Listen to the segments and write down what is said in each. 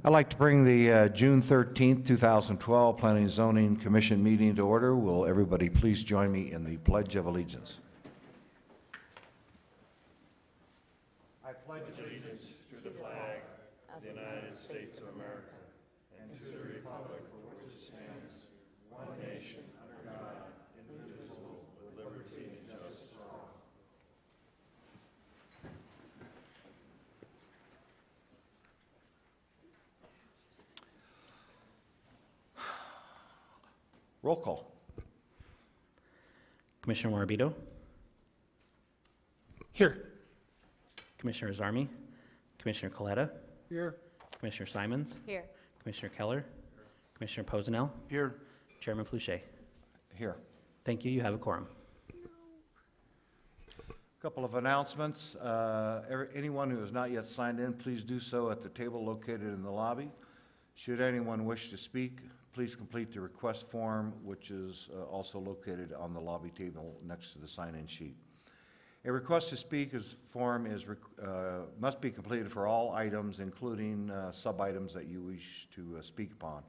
I'd like to bring the June 13th, 2012 Planning and Zoning Commission meeting to order. Will everybody please join me in the Pledge of Allegiance? I pledge allegiance to the flag of the United States of America and to the republic for which it stands, one nation, under God, indivisible, with liberty and justice for all. Roll call. Commissioner Morabito. Here. Commissioner Zarmi. Commissioner Coletta. Here. Commissioner Simons. Here. Commissioner Keller. Commissioner Posenel. Here. Chairman Fluchet. Here. Thank you. You have a quorum. A couple of announcements. Anyone who has not yet signed in, please do so at the table located in the lobby. Should anyone wish to speak, please complete the request form, which is also located on the lobby table next to the sign-in sheet. A request to speak form must be completed for all items, including sub-items that you wish to speak upon.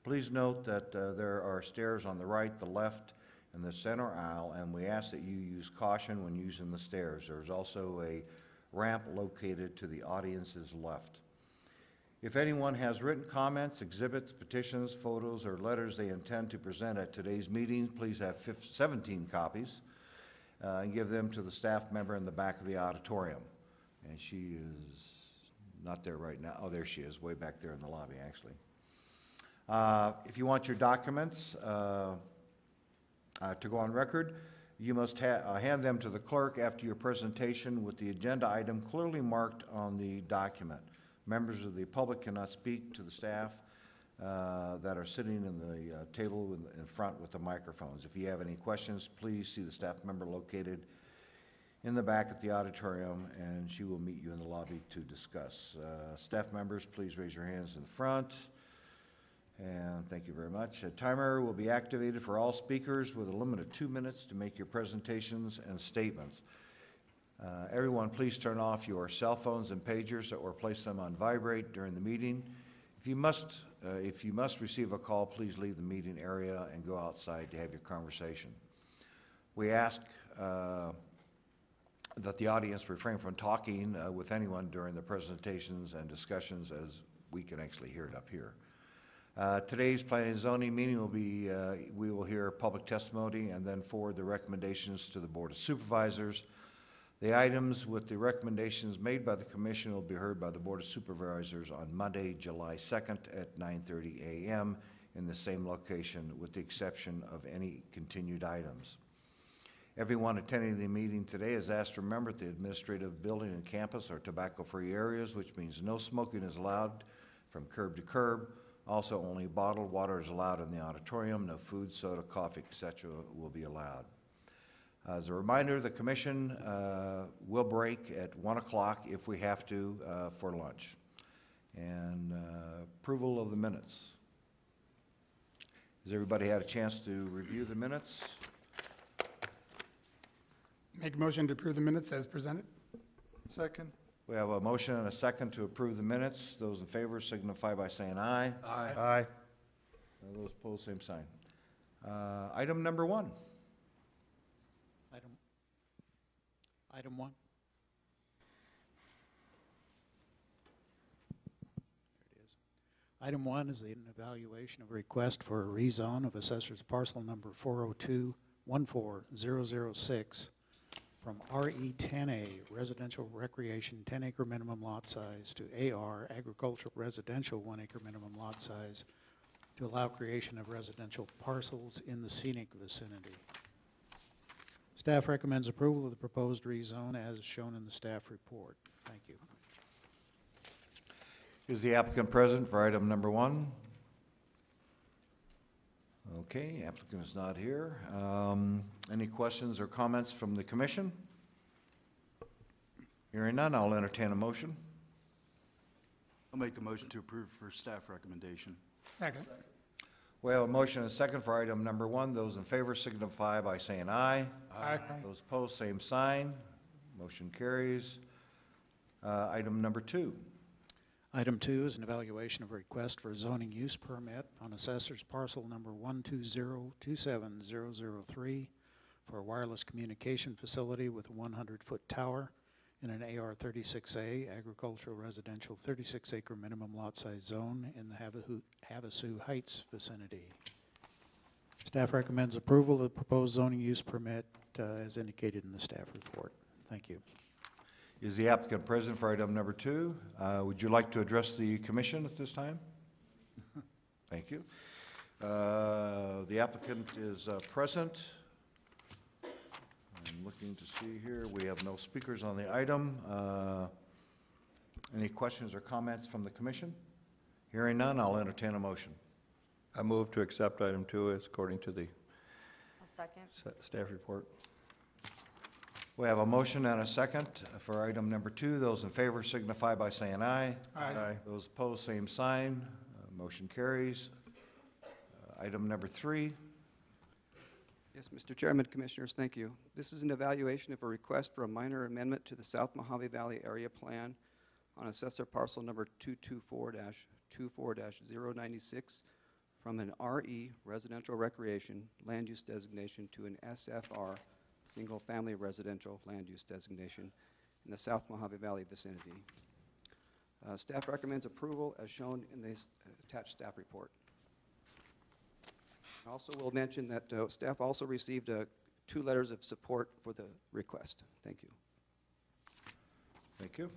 Please note that there are stairs on the right, the left, and the center aisle, and we ask that you use caution when using the stairs. There's also a ramp located to the audience's left. If anyone has written comments, exhibits, petitions, photos, or letters they intend to present at today's meeting, please have 17 copies and give them to the staff member in the back of the auditorium. And she is not there right now. Oh, there she is, way back there in the lobby, actually. If you want your documents to go on record, you must hand them to the clerk after your presentation with the agenda item clearly marked on the document. Members of the public cannot speak to the staff that are sitting in the table in front with the microphones. If you have any questions, please see the staff member located in the back at the auditorium, and she will meet you in the lobby to discuss. Staff members, please raise your hands in the front. And thank you very much. A timer will be activated for all speakers with a limit of 2 minutes to make your presentations and statements. Everyone, please turn off your cell phones and pagers or place them on vibrate during the meeting. If you must receive a call, please leave the meeting area and go outside to have your conversation. We ask that the audience refrain from talking with anyone during the presentations and discussions, as we can actually hear it up here. Today's Planning and Zoning meeting will be, we will hear public testimony and then forward the recommendations to the Board of Supervisors. The items with the recommendations made by the Commission will be heard by the Board of Supervisors on Monday, July 2nd at 9:30 a.m. in the same location, with the exception of any continued items. Everyone attending the meeting today is asked to remember that the administrative building and campus are tobacco-free areas, which means no smoking is allowed from curb to curb. Also, only bottled water is allowed in the auditorium. No food, soda, coffee, etc. will be allowed. As a reminder, the Commission will break at 1 o'clock if we have to for lunch. And approval of the minutes. Has everybody had a chance to review the minutes? Make a motion to approve the minutes as presented. Second. We have a motion and a second to approve the minutes. Those in favor signify by saying aye. Aye. Aye. Those opposed, same sign. Item number 1. Item 1. There it is. Item 1 is an evaluation of a request for a rezone of assessor's parcel number 402-14006 from RE10A residential recreation 10-acre minimum lot size to AR agricultural residential 1-acre minimum lot size to allow creation of residential parcels in the scenic vicinity. Staff recommends approval of the proposed rezone as shown in the staff report. Thank you. Is the applicant present for item number 1? Okay, applicant is not here. Any questions or comments from the Commission? Hearing none, I'll entertain a motion. I'll make the motion to approve for staff recommendation. Second. We have a motion and a second for item number 1. Those in favor signify by saying aye. Aye. Those opposed, same sign. Motion carries. Item number 2. Item 2 is an evaluation of a request for a zoning use permit on assessor's parcel number 120270003 for a wireless communication facility with a 100-foot tower in an AR 36A agricultural residential 36-acre minimum lot size zone in the Havasu Heights vicinity. Staff recommends approval of the proposed zoning use permit as indicated in the staff report. Thank you. Is the applicant present for item number 2? Would you like to address the commission at this time? Thank you. The applicant is present. I'm looking to see here. We have no speakers on the item. Any questions or comments from the commission? Hearing none, I'll entertain a motion. I move to accept item 2 as according to the I'll second. staff report. We have a motion and a second for item number 2. Those in favor signify by saying aye. Aye. Those opposed, same sign. Motion carries. Item number 3. Yes, Mr. Chairman, Commissioners, thank you. This is an evaluation of a request for a minor amendment to the South Mohave Valley Area Plan on assessor parcel number 224-24-096 from an RE residential recreation land use designation to an SFR single-family residential land use designation in the South Mohave Valley vicinity. Staff recommends approval as shown in the attached staff report. Also will mention that staff also received 2 letters of support for the request. Thank you. Thank you.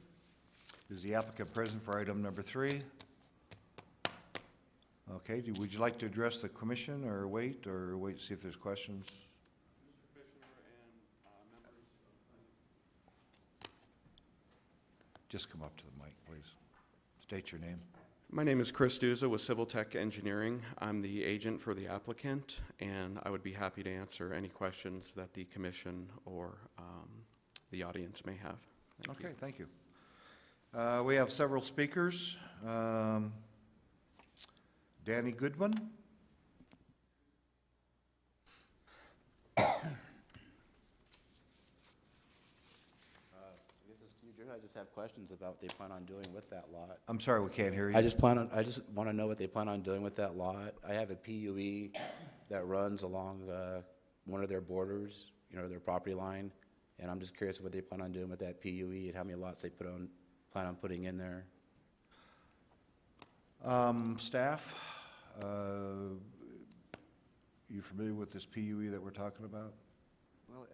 Is the applicant present for item number 3? Okay, would you like to address the commission or wait to see if there's questions? Just come up to the mic, please. State your name. My name is Chris Duza with Civil Tech Engineering. I'm the agent for the applicant, and I would be happy to answer any questions that the commission or the audience may have. Okay, thank you. We have several speakers. Danny Goodman. I just have questions about what they plan on doing with that lot. I'm sorry, we can't hear you. I just want to know what they plan on doing with that lot. I have a PUE that runs along one of their borders, their property line, and I'm just curious what they plan on doing with that PUE and how many lots they plan on putting in there. Staff, you familiar with this PUE that we're talking about? Well,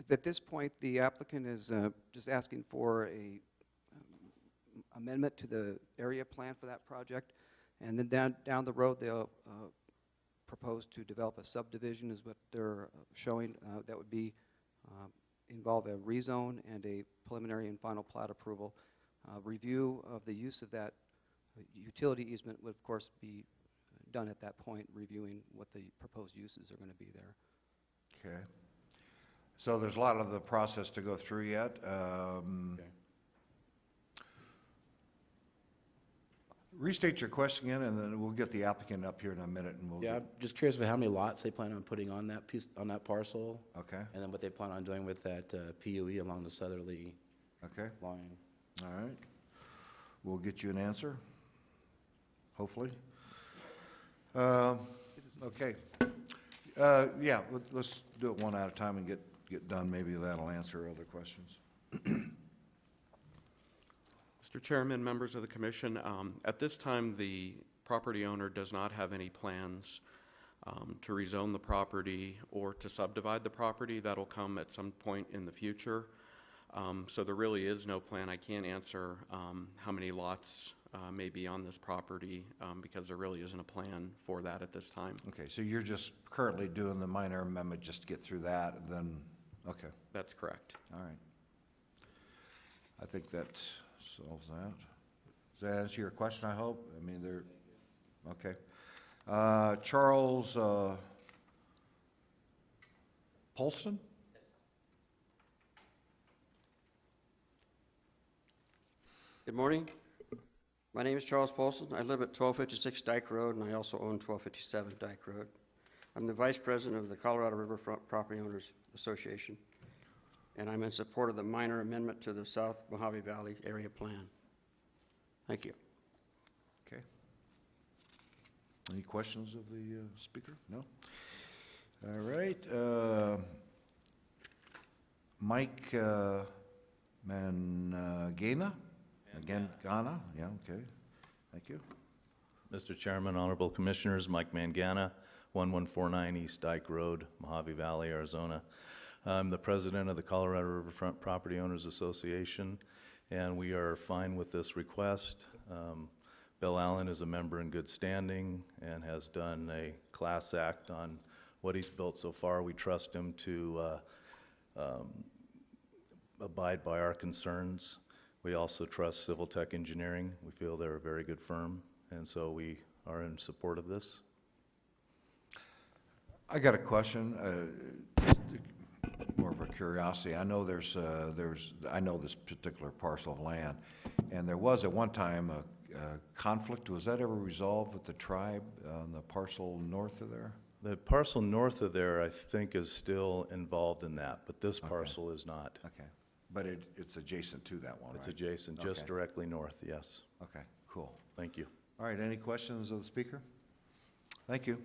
at this point, the applicant is just asking for a amendment to the area plan for that project, and then down the road they'll propose to develop a subdivision, is what they're showing. That would be involve a rezone and a preliminary and final plat approval. Review of the use of that utility easement would, of course, be done at that point, reviewing what the proposed uses are going to be there. Okay. So there's a lot of the process to go through yet. Okay. Restate your question again, and then we'll get the applicant up here in a minute, and we'll. Yeah, I'm just curious about how many lots they plan on putting on that piece, on that parcel, Okay. and then what they plan on doing with that PUE along the southerly Okay. line. All right. We'll get you an answer, hopefully. Okay. Yeah, let's do it one at a time and get done. Maybe that'll answer other questions. Mr. Chairman, members of the commission, at this time, the property owner does not have any plans to rezone the property or to subdivide the property. That'll come at some point in the future. So there really is no plan. I can't answer how many lots may be on this property because there really isn't a plan for that at this time. Okay, so you're just currently doing the minor amendment just to get through that, and then, okay, That's correct. all right. I think that solves that. Does that answer your question, I hope? I mean, they're, okay. Charles Polston? Good morning. My name is Charles Paulson. I live at 1256 Dyke Road, and I also own 1257 Dyke Road. I'm the Vice President of the Colorado Riverfront Property Owners Association, and I'm in support of the minor amendment to the South Mohave Valley Area Plan. Thank you. Any questions of the speaker? No? All right. Mike Mangana? Again, Ghana? Yeah, okay. Thank you. Mr. Chairman, Honorable Commissioners, Mike Mangana, 1149 East Dyke Road, Mohave Valley, Arizona. I'm the president of the Colorado Riverfront Property Owners Association, and we are fine with this request. Bill Allen is a member in good standing and has done a class act on what he's built so far. We trust him to abide by our concerns. We also trust Civil Tech Engineering. We feel they're a very good firm, and so we are in support of this. I got a question, more of a curiosity. I know I know this particular parcel of land, and there was at one time a conflict. Was that ever resolved with the tribe on the parcel north of there? The parcel north of there, I think, is still involved in that, but this parcel is not. Okay, but it's adjacent to that one, It's right? adjacent, just Okay. directly north, yes. Okay, cool. Thank you. All right, any questions of the speaker? Thank you.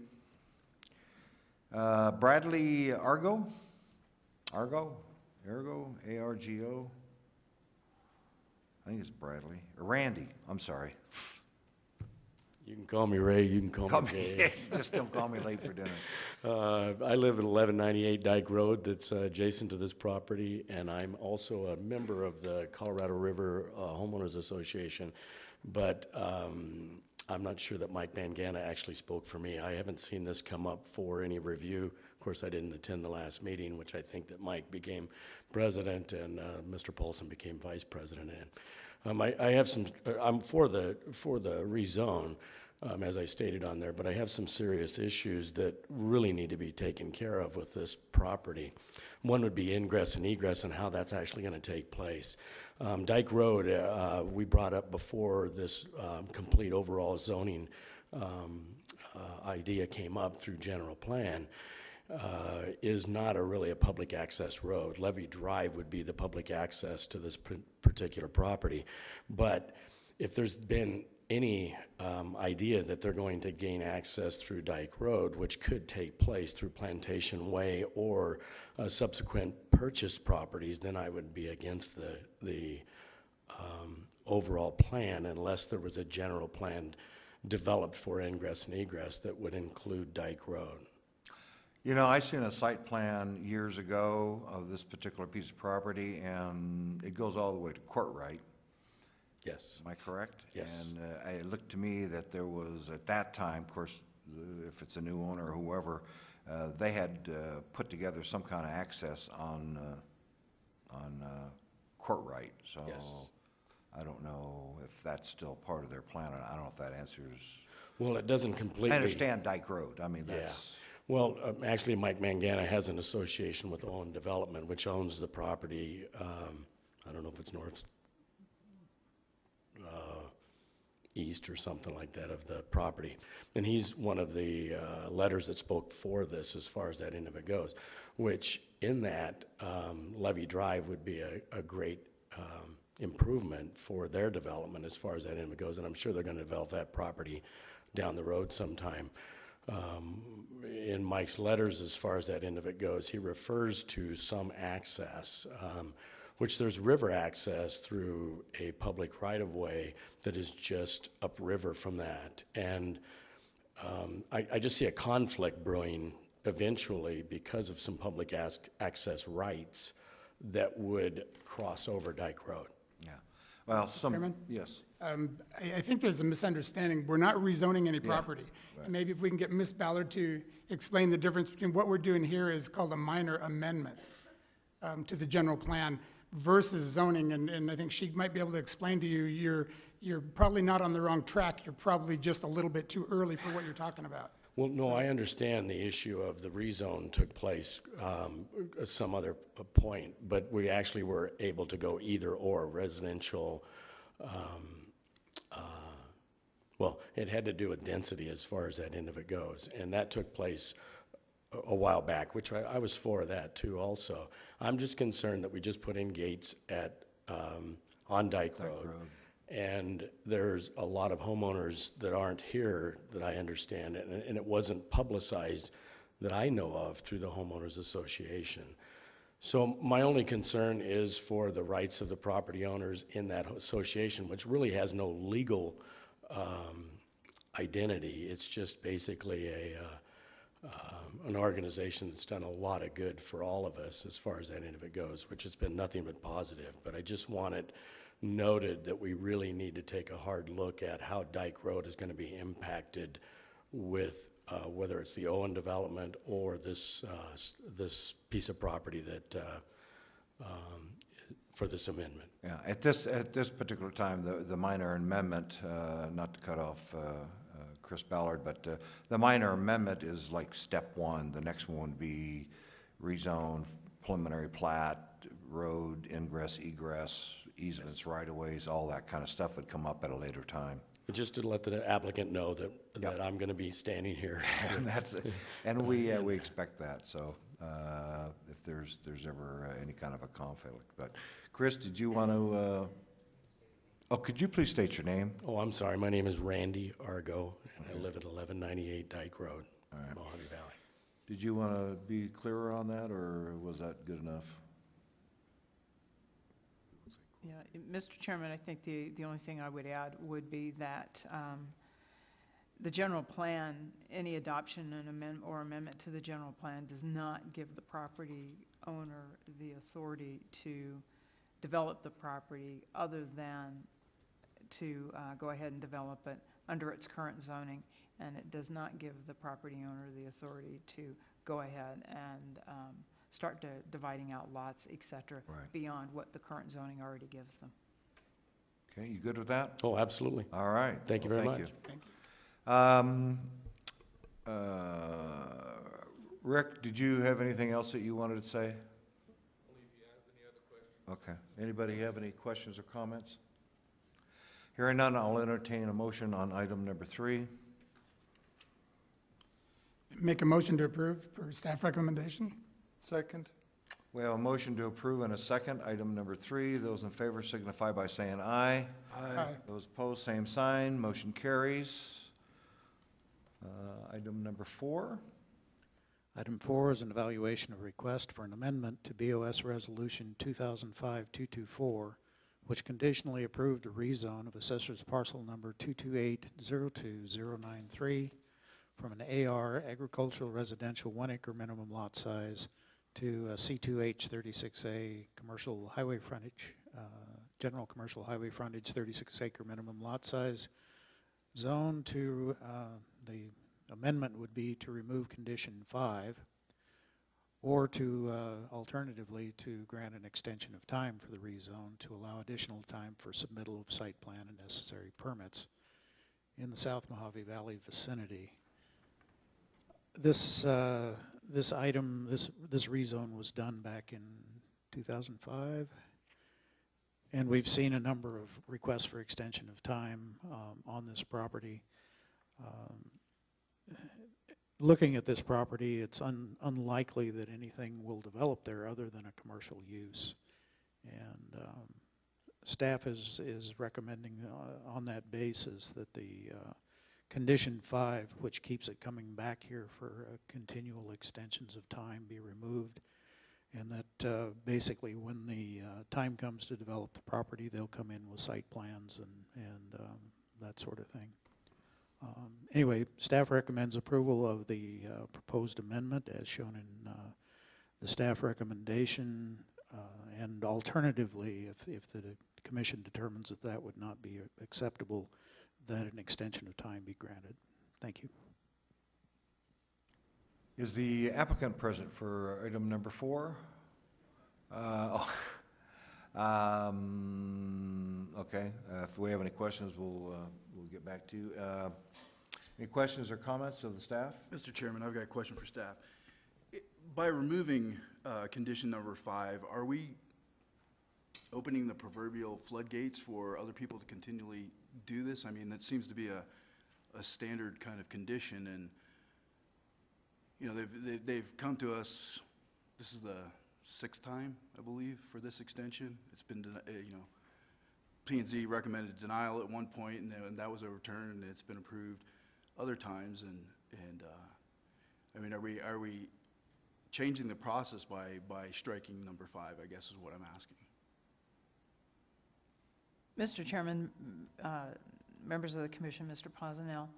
Bradley Argo? Argo? A-R-G-O? I think it's Bradley, or Randy, I'm sorry. You can call me Ray, you can call me Jay. Just don't call me late for dinner. I live at 1198 Dyke Road that's adjacent to this property, and I'm also a member of the Colorado River Homeowners Association, but I'm not sure that Mike Mangana actually spoke for me. I haven't seen this come up for any review. Of course, I didn't attend the last meeting, which I think that Mike became president and Mr. Paulson became vice president in. I have some, I'm for the rezone, as I stated on there, but I have some serious issues that really need to be taken care of with this property. One would be ingress and egress and how that's actually going to take place. Dyke Road, we brought up before this complete overall zoning idea came up through general plan. Is not really a public access road. Levy Drive would be the public access to this particular property. But if there's been any idea that they're going to gain access through Dyke Road, which could take place through Plantation Way or subsequent purchase properties, then I would be against the overall plan unless there was a general plan developed for ingress and egress that would include Dyke Road. You know, I seen a site plan years ago of this particular piece of property, and it goes all the way to Courtright. Yes. Am I correct? Yes. And it looked to me that there was, at that time, of course, if it's a new owner or whoever, they had put together some kind of access on Courtright. So Yes. I don't know if that's still part of their plan. I don't know if that answers. Well, it doesn't completely. I understand Dyke Road. I mean, that's. Yeah. Well, actually, Mike Mangana has an association with Owen Development, which owns the property. I don't know if it's north, east or something like that of the property. And he's one of the letters that spoke for this as far as that end of it goes, which in that Levy Drive would be a great improvement for their development as far as that end of it goes. And I'm sure they're going to develop that property down the road sometime. In Mike's letters, as far as that end of it goes, he refers to some access, which there's river access through a public right-of-way that is just upriver from that. And I just see a conflict brewing eventually because of some public access rights that would cross over Dyke Road. Yeah. Well, Chairman? yes. I think there's a misunderstanding. We're not rezoning any property. right. Maybe if we can get Ms. Ballard to explain the difference between what we're doing here is called a minor amendment to the general plan versus zoning, and I think she might be able to explain to you, you're probably not on the wrong track. You're probably just a little bit too early for what you're talking about. Well, no, I understand the issue of the rezone took place some other point, but we actually were able to go either or residential. Well, it had to do with density as far as that end of it goes, and that took place a while back, which I was for that too also. I'm just concerned that we just put in gates at on Dyke Road. And there's a lot of homeowners that aren't here that I understand, and it wasn't publicized that I know of through the homeowners association. So my only concern is for the rights of the property owners in that association, which really has no legal identity. It's just basically an organization that's done a lot of good for all of us as far as that end of it goes, which has been nothing but positive. But I just want it noted that we really need to take a hard look at how Dyke Road is going to be impacted with whether it's the Owen development or this piece of property that for this amendment. Yeah, at this particular time, the minor amendment, not to cut off Chris Ballard, but the minor amendment is like step one. The next one would be rezone, preliminary plat, road, ingress, egress, easements, right-of-ways, all that kind of stuff would come up at a later time. But just to let the applicant know that I'm going to be standing here. And we expect that. So if there's ever any kind of a conflict, but Chris, did you want to? Could you please state your name? Oh, I'm sorry. My name is Randy Argo, and I live at 1198 Dyke Road, Mohave Valley. Did you want to be clearer on that, or was that good enough? Yeah, Mr. Chairman, I think the only thing I would add would be that the general plan, any adoption and amendment to the general plan does not give the property owner the authority to develop the property other than to go ahead and develop it under its current zoning, and it does not give the property owner the authority to go ahead and start dividing out lots, et cetera, beyond what the current zoning already gives them. Okay, you good with that? Oh, absolutely. All right. Thank you very much. Thank you. Rick, did you have anything else that you wanted to say? Okay. Anybody have any questions or comments? Hearing none, I'll entertain a motion on item number 3. Make a motion to approve per staff recommendation. Second. We have a motion to approve and a second. Item number 3. Those in favor signify by saying aye. Aye. Those opposed, same sign. Motion carries. Item number 4. Item 4 is an evaluation of request for an amendment to BOS Resolution 2005-224, which conditionally approved a rezone of assessor's parcel number 228-02093 from an AR agricultural residential 1-acre minimum lot size to a C2H 36A commercial highway frontage, general commercial highway frontage 36-acre minimum lot size zone. To the amendment would be to remove condition 5, or to alternatively to grant an extension of time for the rezone to allow additional time for submittal of site plan and necessary permits in the South Mohave Valley vicinity. This rezone was done back in 2005, and we've seen a number of requests for extension of time on this property. Looking at this property, it's unlikely that anything will develop there other than a commercial use, and staff is recommending on that basis that the condition 5, which keeps it coming back here for continual extensions of time, be removed, and that basically when the time comes to develop the property, they'll come in with site plans and that sort of thing. Anyway, staff recommends approval of the proposed amendment as shown in the staff recommendation, and alternatively, if the commission determines that that would not be acceptable, that an extension of time be granted. Thank you. Is the applicant present for item number 4? Okay. If we have any questions, we'll get back to you. Any questions or comments of the staff? Mr. Chairman, I've got a question for staff. By removing condition number 5, are we opening the proverbial floodgates for other people to continually do this? I mean, that seems to be a standard kind of condition, and you know, they've come to us. This is the 6th time, I believe, for this extension. It's been, you know, P&Z recommended denial at one point, and that was overturned, and it's been approved other times, and I mean, are we changing the process by striking number 5, I guess is what I'm asking. Mr. Chairman, members of the commission, Mr. Posnell,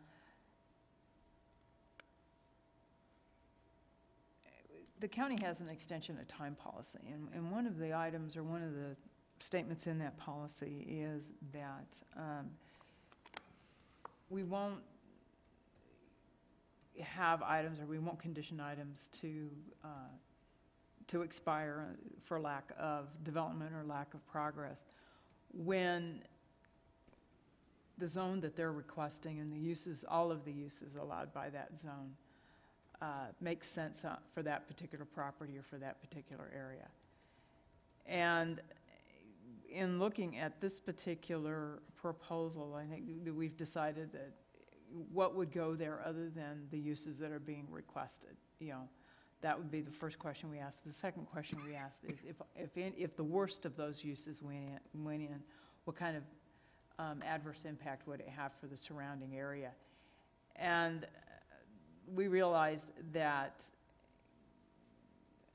the county has an extension of time policy, and one of the items or one of the statements in that policy is that we won't have items, or we won't condition items to expire for lack of development or lack of progress when the zone that they're requesting and the uses, all of the uses allowed by that zone, makes sense for that particular property or for that particular area. And in looking at this particular proposal, I think that we've decided that what would go there other than the uses that are being requested. You know, that would be the first question we asked. The second question we asked is if the worst of those uses went in, what kind of adverse impact would it have for the surrounding area? And we realized that,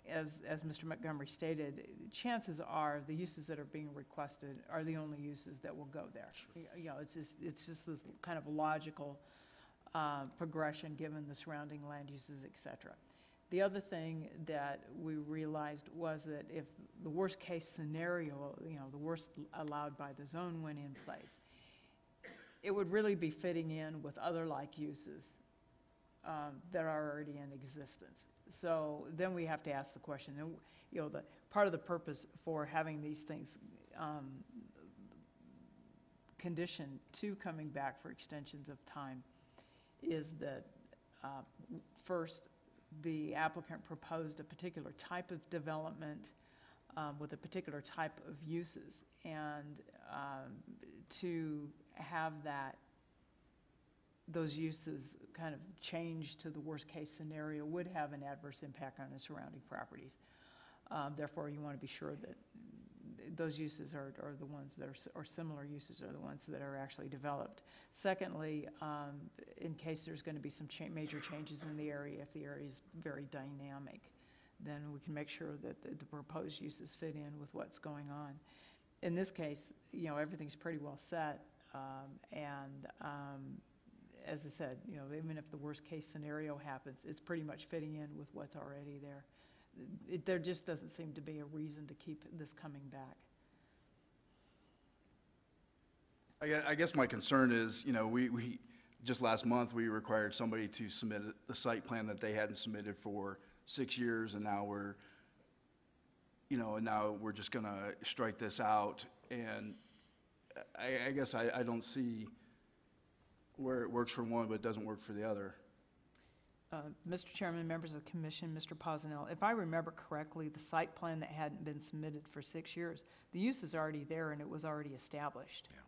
as Mr. Montgomery stated, chances are the uses that are being requested are the only uses that will go there. Sure. You know, it's just this kind of logical progression given the surrounding land uses, et cetera. The other thing that we realized was that if the worst case scenario, you know, the worst allowed by the zone went in place, it would really be fitting in with other like uses that are already in existence. So then we have to ask the question, you know, the part of the purpose for having these things conditioned to coming back for extensions of time is that first, the applicant proposed a particular type of development with a particular type of uses, and to have those uses kind of change to the worst case scenario would have an adverse impact on the surrounding properties. Therefore, you want to be sure that those uses are the ones that or similar uses are the ones that are actually developed. Secondly, in case there's going to be some major changes in the area, if the area is very dynamic, then we can make sure that the proposed uses fit in with what's going on. In this case, you know, everything's pretty well set, as I said, you know, even if the worst case scenario happens, it's pretty much fitting in with what's already there. There just doesn't seem to be a reason to keep this coming back. I guess my concern is, you know, we just last month, we required somebody to submit the site plan that they hadn't submitted for 6 years, and now we're just going to strike this out. And I guess I don't see where it works for one, but it doesn't work for the other. Mr. Chairman, members of the commission, Mr. Posnell, if I remember correctly, the site plan that hadn't been submitted for 6 years, the use is already there and it was already established. Yeah.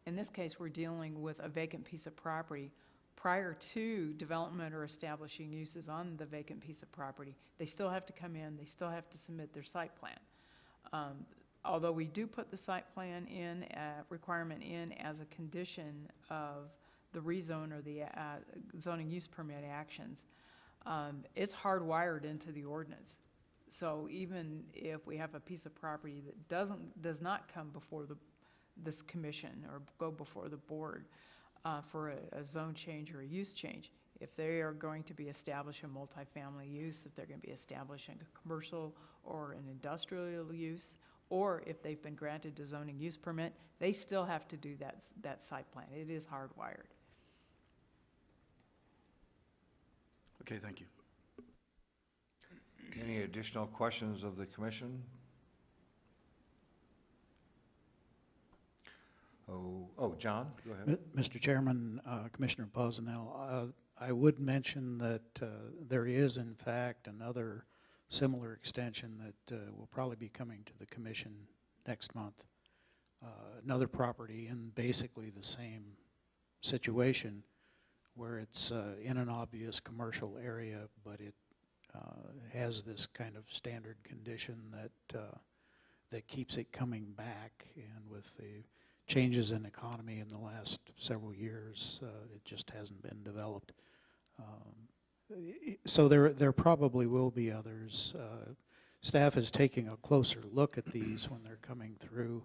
In this case, we're dealing with a vacant piece of property. Prior to development or establishing uses on the vacant piece of property, they still have to come in, they still have to submit their site plan. Although we do put the site plan in, requirement in as a condition of the rezone or the zoning use permit actions, it's hardwired into the ordinance. So even if we have a piece of property that does not come before this commission or go before the board for a zone change or a use change, if they are going to be establishing multifamily use, if they're going to be establishing a commercial or an industrial use, or if they've been granted a zoning use permit, they still have to do that site plan. It is hardwired. Okay, thank you. Any additional questions of the commission? John, go ahead. Mr. Chairman, Commissioner Posnell, I would mention that there is, in fact, another similar extension that will probably be coming to the commission next month. Another property in basically the same situation, where it's in an obvious commercial area, but it has this kind of standard condition that keeps it coming back. And with the changes in economy in the last several years. It just hasn't been developed. So there probably will be others. Staff is taking a closer look at these when they're coming through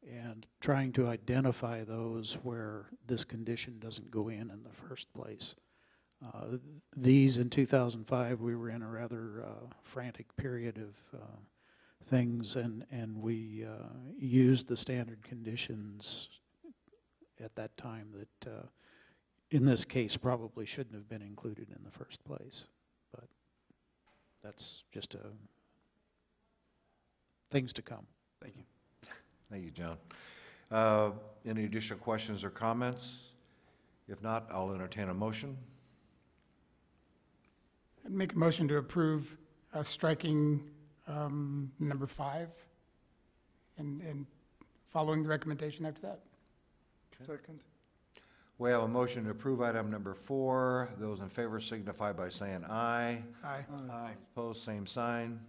and trying to identify those where this condition doesn't go in the first place. These in 2005, we were in a rather frantic period of things, and we used the standard conditions at that time that in this case probably shouldn't have been included in the first place. But that's just things to come. Thank you. Thank you, John. Any additional questions or comments? If not, I'll entertain a motion. I'd make a motion to approve striking number 5 and following the recommendation after that. Second. We have a motion to approve item number 4. Those in favor signify by saying aye. Aye. Aye. Opposed, same sign.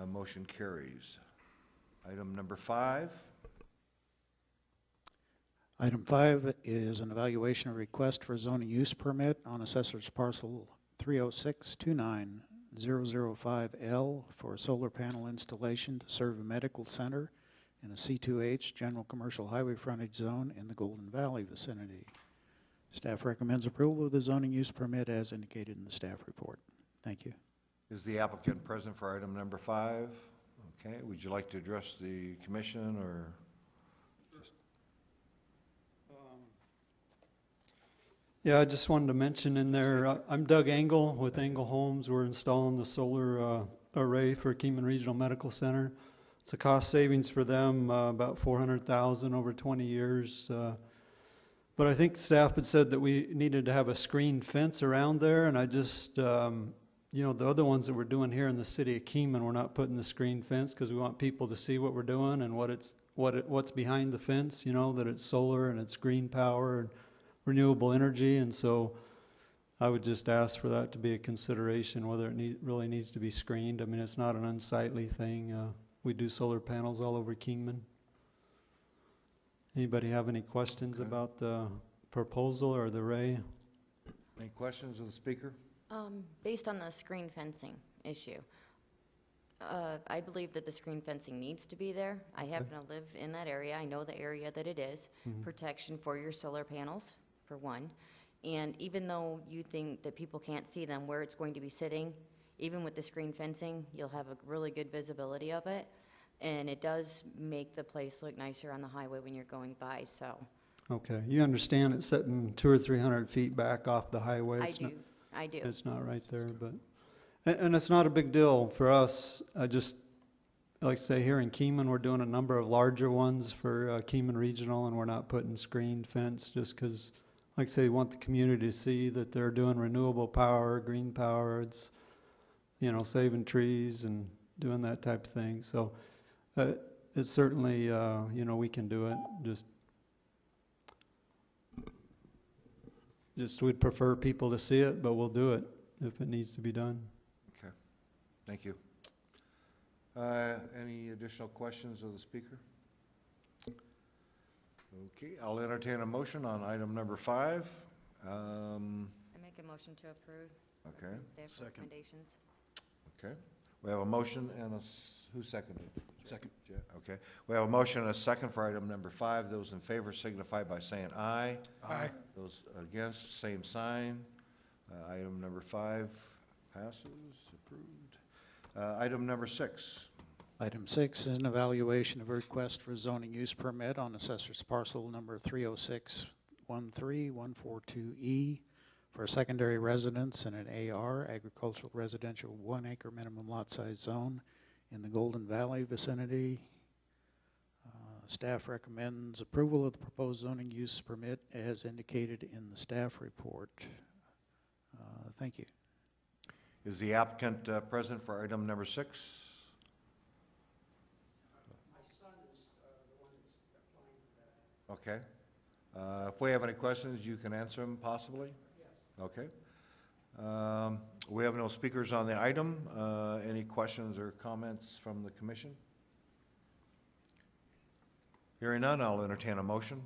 Motion carries. Item number 5. Item 5 is an evaluation of request for zoning use permit on assessor's parcel 306-29005L for a solar panel installation to serve a medical center in a C2H general commercial highway frontage zone in the Golden Valley vicinity. Staff recommends approval of the zoning use permit as indicated in the staff report. Thank you. Is the applicant present for item number 5? Okay, would you like to address the commission or? Yeah, I just wanted to mention in there, I'm Doug Engel with Engel Homes. We're installing the solar array for Kingman Regional Medical Center. It's a cost savings for them, about $400,000 over 20 years. But I think staff had said that we needed to have a screen fence around there, and I just, you know, the other ones that we're doing here in the city of Kingman, we're not putting the screen fence because we want people to see what we're doing and what's behind the fence, you know, that it's solar and it's green power and renewable energy. And so I would just ask for that to be a consideration, whether it really needs to be screened. I mean, it's not an unsightly thing. We do solar panels all over Kingman. Anybody have any questions about the proposal or the array? Any questions of the speaker? Based on the screen fencing issue, I believe that the screen fencing needs to be there. I happen to live in that area. I know the area that it is. Protection for your solar panels, for one. And even though you think that people can't see them where it's going to be sitting, even with the screen fencing, you'll have a really good visibility of it. And it does make the place look nicer on the highway when you're going by, so. Okay, you understand it's sitting 200 or 300 feet back off the highway. I do. It's not right there, but, and it's not a big deal for us. I just, like I say, here in Kingman, we're doing a number of larger ones for Kingman Regional, and we're not putting screened fence just because, like I say, we want the community to see that they're doing renewable power, green power. It's, you know, saving trees and doing that type of thing. So it's certainly, you know, we can do it. Just we'd prefer people to see it, but we'll do it if it needs to be done. Okay, thank you. Any additional questions of the speaker? Okay, I'll entertain a motion on item number 5. I make a motion to approve. Okay. Staff recommendations. Okay, we have a motion and who seconded? Second. Okay, we have a motion and a second for item number 5. Those in favor signify by saying aye. Aye. Those against, same sign. Item number 5 passes, approved. Item number 6. Item 6 is an evaluation of a request for zoning use permit on assessor's parcel number 306-13142E for a secondary residence in an AR, agricultural residential 1 acre minimum lot size zone in the Golden Valley vicinity. Staff recommends approval of the proposed zoning use permit as indicated in the staff report. Thank you. Is the applicant present for item number 6? My son is the one that's applying for that. Okay. If we have any questions, you can answer them possibly? Yes. Okay. We have no speakers on the item. Any questions or comments from the commission? Hearing none, I'll entertain a motion.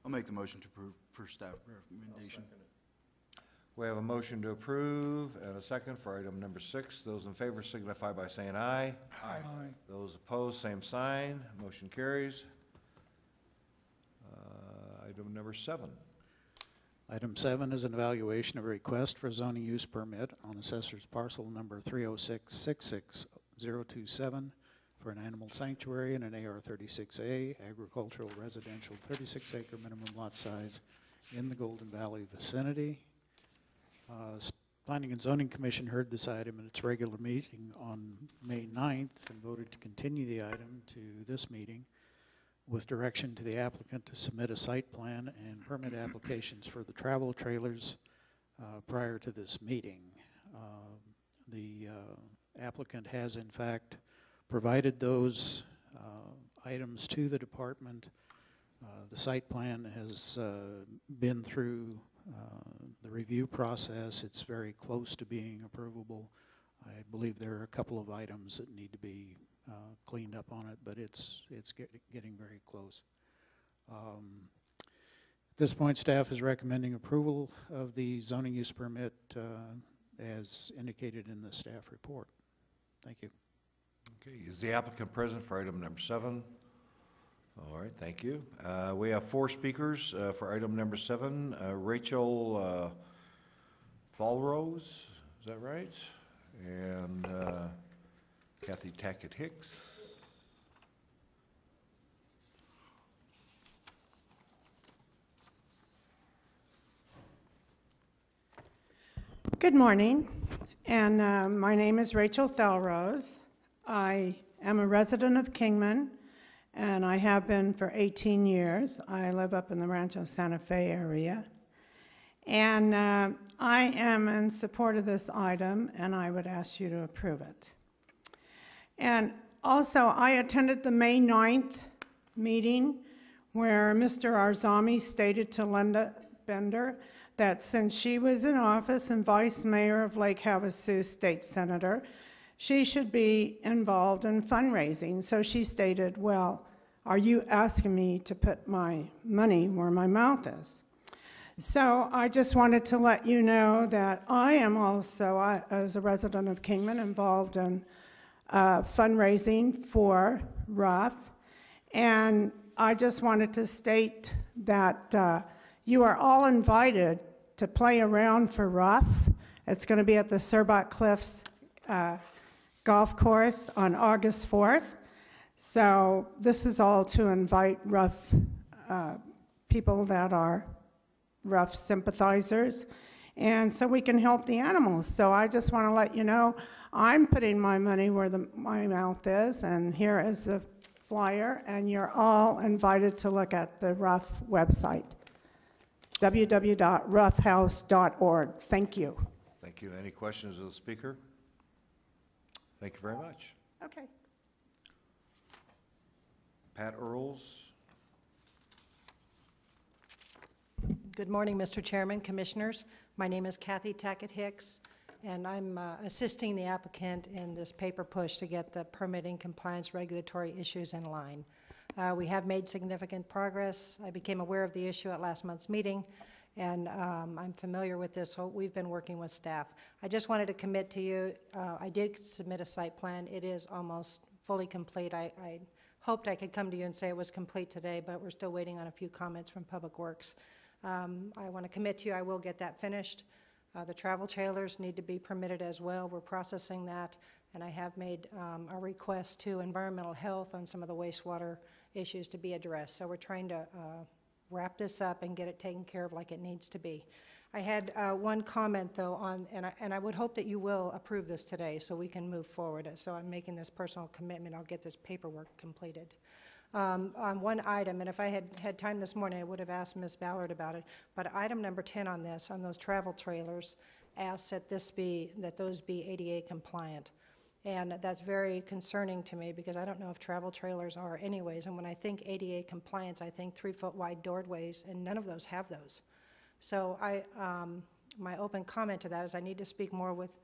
I'll make the motion to approve for staff recommendation. We have a motion to approve and a second for item number 6. Those in favor signify by saying aye. Aye. Those opposed, same sign. Motion carries. Item number 7. Item 7 is an evaluation of a request for zoning use permit on assessor's parcel number 306-66027 for an animal sanctuary and an AR 36A agricultural residential 36-acre minimum lot size in the Golden Valley vicinity. Planning and Zoning Commission heard this item in its regular meeting on May 9th and voted to continue the item to this meeting with direction to the applicant to submit a site plan and permit applications for the travel trailers prior to this meeting. The applicant has in fact provided those items to the department. The site plan has been through the review process. It's very close to being approvable. I believe there are a couple of items that need to be cleaned up on it, but it's getting very close. At this point, staff is recommending approval of the zoning use permit as indicated in the staff report. Thank you. Okay, is the applicant present for item number 7? All right, thank you. We have 4 speakers for item number 7. Rachel Thalrose, is that right? And Kathy Tackett Hicks. Good morning, and my name is Rachel Thalrose. I am a resident of Kingman, and I have been for 18 years. I live up in the Rancho Santa Fe area. And I am in support of this item, and I would ask you to approve it. And also, I attended the May 9th meeting where Mr. Arzami stated to Linda Bender that since she was in office and vice mayor of Lake Havasu state senator, she should be involved in fundraising. So she stated, well, are you asking me to put my money where my mouth is? So I just wanted to let you know that I am also, as a resident of Kingman, involved in fundraising for RUF. And I just wanted to state that you are all invited to play around for RUF. It's going to be at the Surbot Cliffs Golf Course on August 4th. So this is all to invite RUF people that are RUF sympathizers, and so we can help the animals. So I just want to let you know I'm putting my money where my mouth is, and here is a flyer, and you're all invited to look at the RUF website, www.ruffhouse.org. Thank you. Thank you. Any questions of the speaker? Thank you very much. Okay. Pat Earls. Good morning, Mr. Chairman, Commissioners. My name is Kathy Tackett Hicks, and I'm assisting the applicant in this paper push to get the permitting compliance regulatory issues in line. We have made significant progress. I became aware of the issue at last month's meeting, and I'm familiar with this, so we've been working with staff. I just wanted to commit to you, I did submit a site plan. It is almost fully complete. I hoped I could come to you and say it was complete today, but we're still waiting on a few comments from Public Works. I want to commit to you I will get that finished. The travel trailers need to be permitted as well. We're processing that, and I have made a request to environmental health on some of the wastewater issues to be addressed. So we're trying to wrap this up and get it taken care of like it needs to be. I had one comment though on, and I would hope that you will approve this today so we can move forward. So I'm making this personal commitment. I'll get this paperwork completed. On one item, and if I had time this morning, I would have asked Ms. Ballard about it, but item number 10 on this, on those travel trailers, asks that those be ADA compliant. And that's very concerning to me because I don't know if travel trailers are anyways, and when I think ADA compliance, I think 3-foot wide doorways, and none of those have those. So my open comment to that is I need to speak more with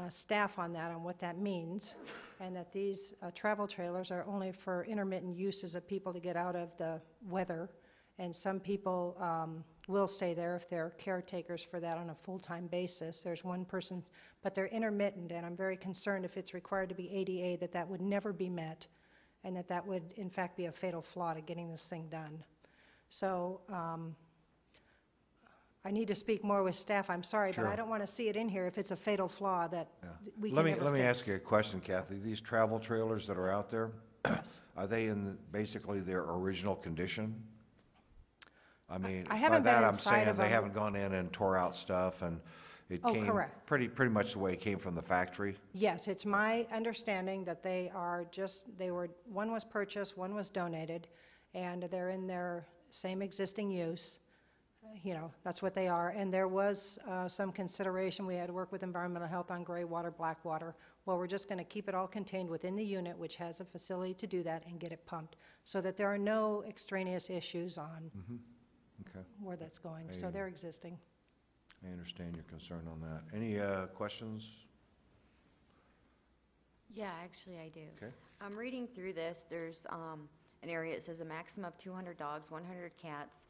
staff on that, on what that means, and that these travel trailers are only for intermittent uses of people to get out of the weather, and some people will stay there if they're caretakers for that on a full-time basis. There's one person, but they're intermittent, and I'm very concerned if it's required to be ADA, that that would never be met, and that that would, in fact, be a fatal flaw to getting this thing done. So I need to speak more with staff, I'm sorry, Sure. but I don't want to see it in here if it's a fatal flaw that we can Let never me fix. ask you a question, Kathy. These travel trailers that are out there, are they in basically their original condition? I mean, I by haven't been that I'm inside saying of they them. haven't gone in and tore out stuff and it Oh, came correct. pretty much the way it came from the factory? Yes, it's my understanding that they are just, one was purchased, one was donated, and they're in their same existing use. You know, that's what they are. And there was some consideration, we had to work with environmental health on gray water, black water. Well, we're just going to keep it all contained within the unit, which has a facility to do that, and get it pumped, so that there are no extraneous issues on Okay, where that's going. So they're existing. I understand your concern on that. Any questions? Yeah, actually, I do. Okay. I'm reading through this. There's an area, it says a maximum of 200 dogs, 100 cats.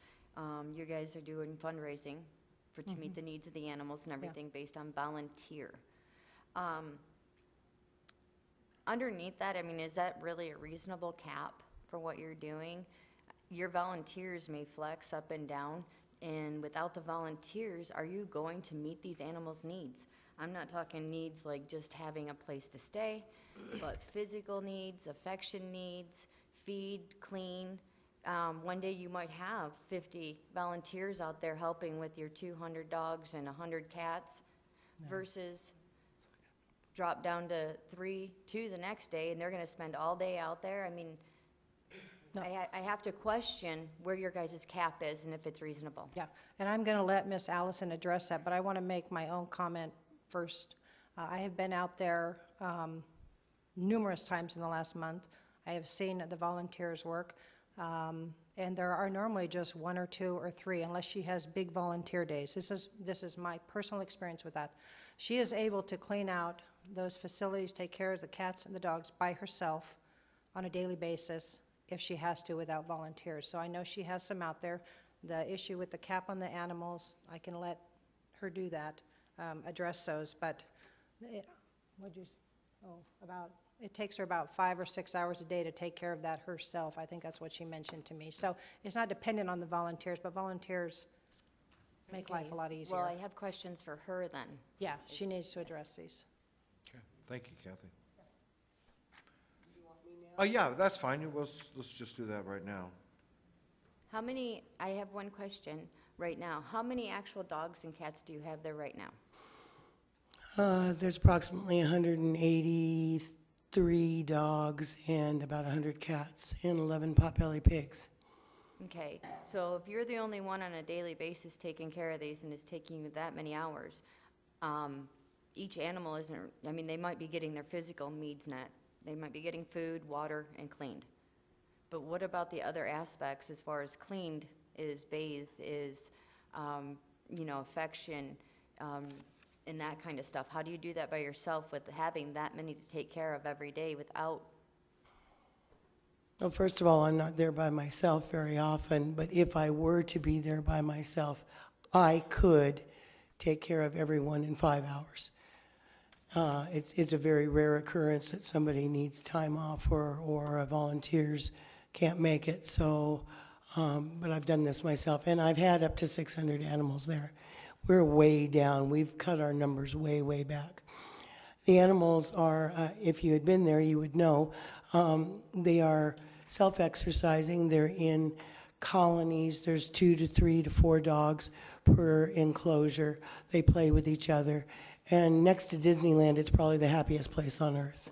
You guys are doing fundraising to meet the needs of the animals and everything based on volunteer. Underneath that, I mean, is that really a reasonable cap for what you're doing? Your volunteers may flex up and down, and without the volunteers, are you going to meet these animals' needs? I'm not talking needs like just having a place to stay, but physical needs, affection needs, feed, clean. One day you might have 50 volunteers out there helping with your 200 dogs and 100 cats versus drop down to 3, 2 the next day, and they're going to spend all day out there. I mean, I have to question where your guys' cap is and if it's reasonable. Yeah, and I'm going to let Miss Allison address that, but I want to make my own comment first. I have been out there numerous times in the last month. I have seen the volunteers work, and there are normally just 1 or 2 or 3, unless she has big volunteer days. This is my personal experience with that. She is able to clean out those facilities, take care of the cats and the dogs by herself on a daily basis if she has to without volunteers. So I know she has some out there. The issue with the cap on the animals, I can let her do that, address those, but it takes her about 5 or 6 hours a day to take care of that herself. I think that's what she mentioned to me. So it's not dependent on the volunteers, but volunteers make life a lot easier. Well, I have questions for her then. Yeah, she needs to address these. Okay, thank you, Kathy. Oh, yeah, that's fine. Let's just do that right now. How many, I have one question right now. How many actual dogs and cats do you have there right now? There's approximately 183 dogs and about 100 cats and 11 potbelly pigs. Okay, so if you're the only one on a daily basis taking care of these and it's taking you that many hours, each animal isn't, I mean, they might be getting their physical needs met. They might be getting food, water, and cleaned. But what about the other aspects as far as cleaned is bathed, is, affection, and that kind of stuff? How do you do that by yourself with having that many to take care of every day without? Well, first of all, I'm not there by myself very often, but if I were to be there by myself, I could take care of everyone in 5 hours. It's a very rare occurrence that somebody needs time off or volunteers can't make it. So, but I've done this myself, and I've had up to 600 animals there. We're way down. We've cut our numbers way, way back. The animals are, if you had been there, you would know, they are self-exercising. They're in colonies. There's 2 to 3 to 4 dogs per enclosure. They play with each other. And next to Disneyland, it's probably the happiest place on earth.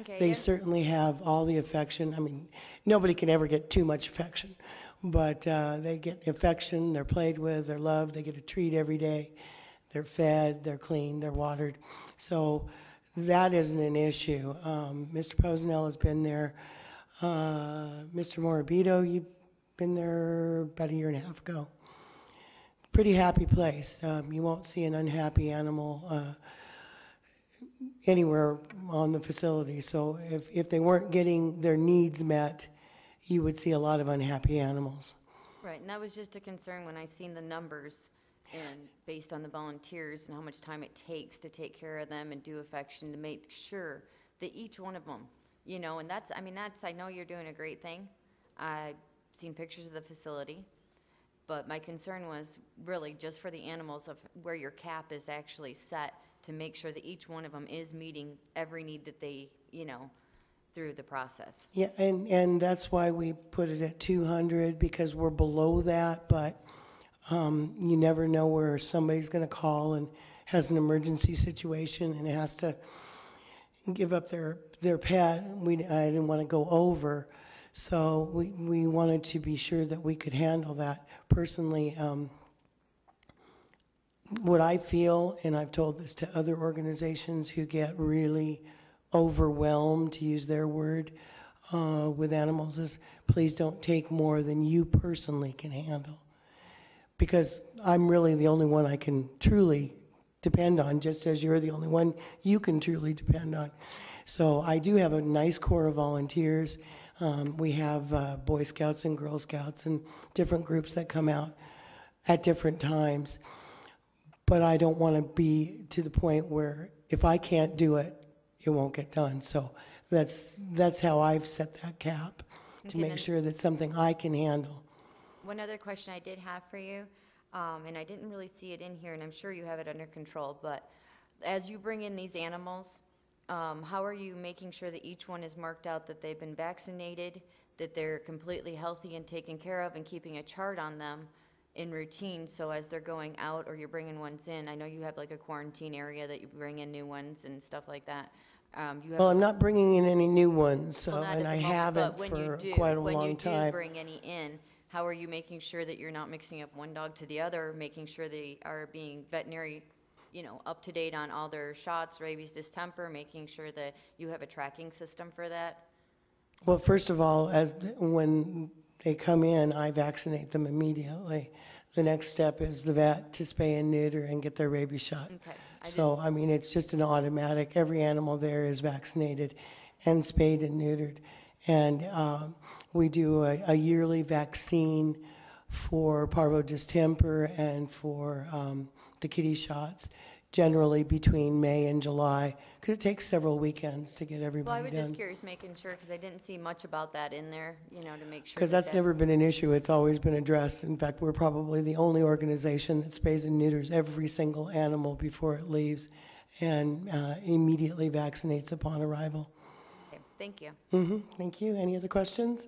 Okay, They certainly have all the affection. I mean, nobody can ever get too much affection, but they get affection, they're played with, they're loved, they get a treat every day, they're fed, they're cleaned, they're watered. So that isn't an issue. Mr. Posnell has been there. Mr. Morabito, you've been there about 1.5 years ago. Pretty happy place. You won't see an unhappy animal. anywhere on the facility. So if they weren't getting their needs met, you would see a lot of unhappy animals. Right, and that was just a concern when I seen the numbers and based on the volunteers and how much time it takes to take care of them and do affection to make sure that each one of them, you know, and that's, I know you're doing a great thing. I've seen pictures of the facility, but my concern was really just for the animals of where your cap is actually set to make sure that each one of them is meeting every need that they, you know, through the process. Yeah, and that's why we put it at 200, because we're below that, but you never know where somebody's going to call and has an emergency situation and has to give up their pet. I didn't want to go over, so we wanted to be sure that we could handle that. Personally, what I feel, and I've told this to other organizations who get really overwhelmed, to use their word, with animals, is please don't take more than you personally can handle. Because I'm really the only one I can truly depend on, just as you're the only one you can truly depend on. So I do have a nice core of volunteers. We have Boy Scouts and Girl Scouts and different groups that come out at different times. But I don't want to be to the point where if I can't do it, it won't get done. So that's how I've set that cap, to make sure that's something I can handle. One other question I did have for you, and I didn't really see it in here, and I'm sure you have it under control, but as you bring in these animals, how are you making sure that each one is marked out that they've been vaccinated, that they're completely healthy and taken care of, and keeping a chart on them in routine, so as they're going out or you're bringing ones in, I know you have like a quarantine area that you bring in new ones and stuff like that. Well, I'm not bringing in any new ones, so, Well, not and at I the moment, haven't but for quite a long when you time. do bring any in, how are you making sure that you're not mixing up one dog to the other, making sure they are being veterinary, you know, up to date on all their shots, rabies, distemper, making sure that you have a tracking system for that? Well, first of all, when they come in, I vaccinate them immediately. The next step is the vet to spay and neuter and get their rabies shot. Okay. So, I mean, it's just an automatic. Every animal there is vaccinated and spayed and neutered. And we do a yearly vaccine for parvo distemper and for the kitty shots, generally between May and July, because it takes several weekends to get everybody Well, I was done. just curious, making sure, because I didn't see much about that in there, you know, to make sure. Because that's never been an issue. It's always been addressed. In fact, we're probably the only organization that sprays and neuters every single animal before it leaves and immediately vaccinates upon arrival. Okay, thank you. Thank you. Any other questions?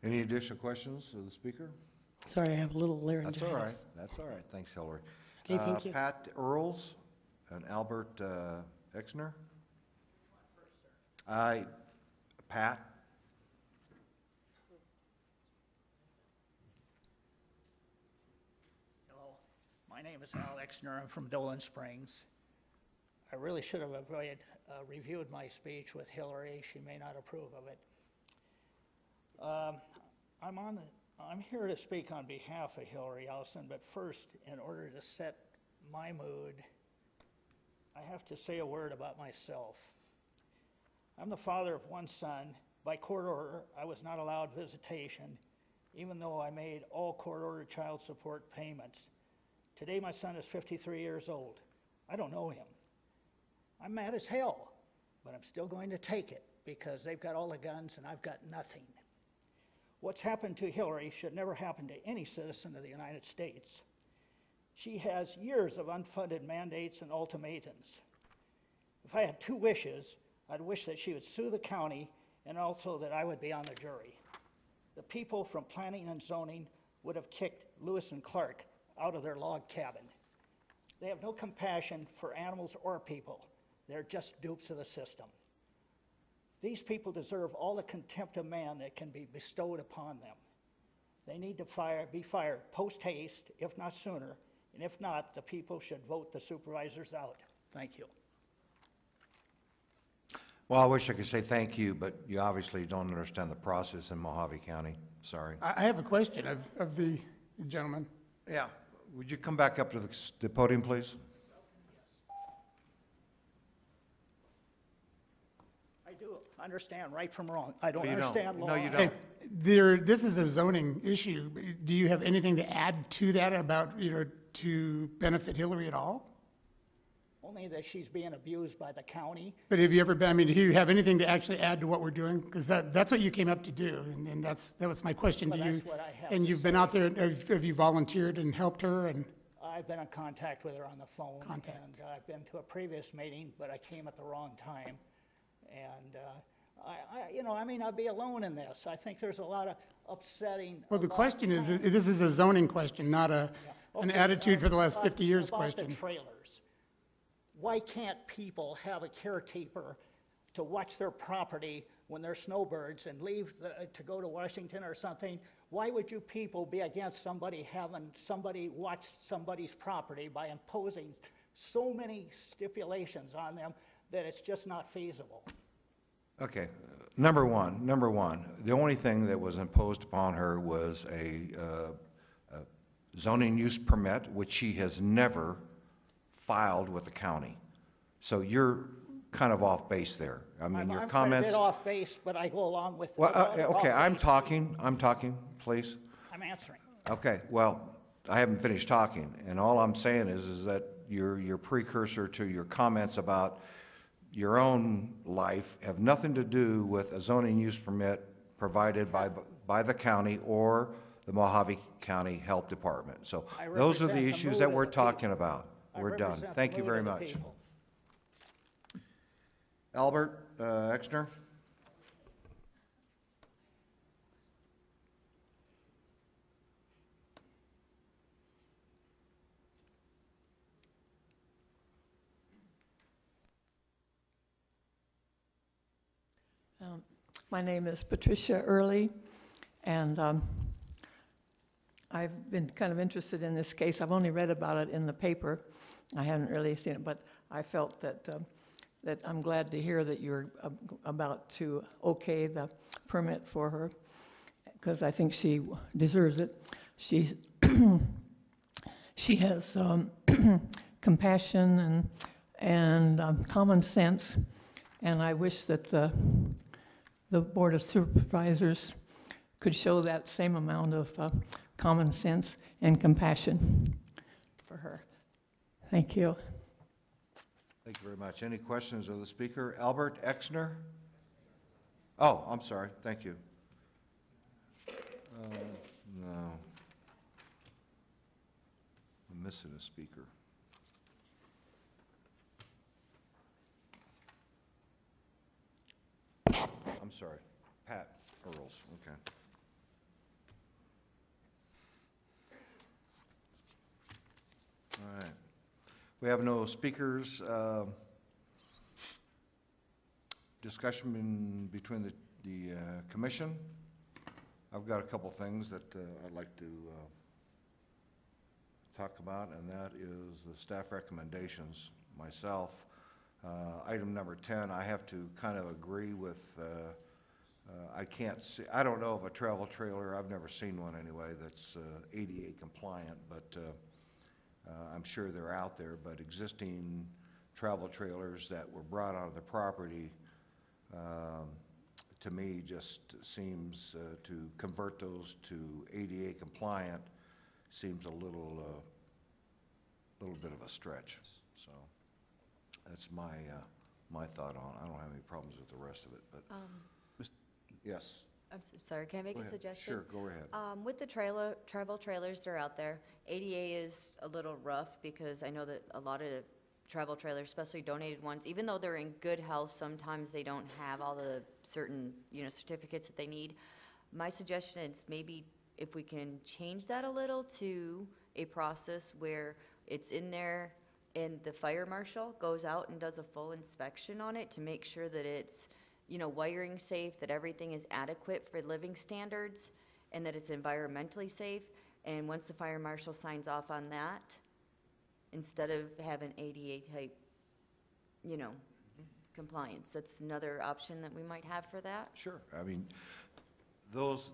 Any additional questions of the speaker? Sorry, I have a little laryngitis. That's all right. That's all right. Thanks, Hillary. Okay, thank you. Pat Earls and Albert Exner. Pat. Hello, my name is Al Exner. I'm from Dolan Springs. I really should have reviewed my speech with Hillary. She may not approve of it. I'm here to speak on behalf of Hillary Ellison, but first, in order to set my mood, I have to say a word about myself. I'm the father of one son. By court order, I was not allowed visitation, even though I made all court-ordered child support payments. Today, my son is 53 years old. I don't know him. I'm mad as hell, but I'm still going to take it because they've got all the guns and I've got nothing. What's happened to Hillary should never happen to any citizen of the United States. She has years of unfunded mandates and ultimatums. If I had two wishes, I'd wish that she would sue the county and also that I would be on the jury. The people from planning and zoning would have kicked Lewis and Clark out of their log cabin. They have no compassion for animals or people. They're just dupes of the system. These people deserve all the contempt of man that can be bestowed upon them. They need to be fired post-haste, if not sooner, and if not, the people should vote the supervisors out. Thank you. Well, I wish I could say thank you, but you obviously don't understand the process in Mohave County. Sorry. I have a question of the gentleman. Yeah. Would you come back up to the podium, please? understand right from wrong. I don't No, you don't. understand law. No, you Hey, don't. this is a zoning issue. Do you have anything to add to that about, to benefit Hillary at all? Only that she's being abused by the county. But have you ever been, do you have anything to actually add to what we're doing? Because that's what you came up to do, and that was my question to Well, you. that's what I have And to you've been say. out there, have you volunteered and helped her? And I've been in contact with her on the phone. Contact. And I've been to a previous meeting, but I came at the wrong time. And I'd be alone in this. I think there's a lot of upsetting. well, the about question is, time. this is a zoning question, not an Okay, attitude for the last about- 50 years about question. the trailers. Why can't people have a caretaker to watch their property when they're snowbirds and leave to go to Washington or something? Why would you people be against somebody having somebody watch somebody's property by imposing so many stipulations on them that it's just not feasible? Okay, number one, the only thing that was imposed upon her was a zoning use permit, which she has never filed with the county. So you're kind of off base there. I mean, your I'm comments. quite a bit off base, but I go along with. Well, off okay, I'm base. talking, please. I'm answering. Okay, well, I haven't finished talking, and all I'm saying is that your precursor to your comments about your own life have nothing to do with a zoning use permit provided by the county or the Mohave County Health Department. So I those are the represent the issues mood that of we're the people. talking about. I We're done. represent the Thank you mood very of the much. people. Albert Exner? My name is Patricia Early, and I've been kind of interested in this case. I've only read about it in the paper. I haven't really seen it, but I felt that I'm glad to hear that you're about to okay the permit for her, because I think she deserves it. She has compassion and common sense, and I wish that the Board of Supervisors could show that same amount of common sense and compassion for her. Thank you. Thank you very much. Any questions of the speaker? Albert Exner? Oh, I'm sorry. Thank you. No. I'm missing a speaker. I'm sorry. Pat Earls, okay. All right. We have no speakers. Discussion between the commission. I've got a couple things that I'd like to talk about, and that is the staff recommendations. Myself, item number 10, I have to kind of agree with, I can't see, I don't know of a travel trailer, I've never seen one anyway, that's ADA compliant, but I'm sure they're out there, but existing travel trailers that were brought onto the property, to me, just seems to convert those to ADA compliant seems a little bit of a stretch. So that's my thought on it. I don't have any problems with the rest of it, but yes. I'm sorry, can I make Go a ahead. suggestion? Sure, go ahead. With the travel trailers that are out there, ADA is a little rough because I know that a lot of travel trailers, especially donated ones, even though they're in good health, sometimes they don't have all the certain, certificates that they need. My suggestion is maybe if we can change that a little to a process where it's in there and the fire marshal goes out and does a full inspection on it to make sure that it's wiring safe, that everything is adequate for living standards, and that it's environmentally safe. And once the fire marshal signs off on that, instead of having ADA type, compliance, that's another option that we might have for that. Sure. I mean, those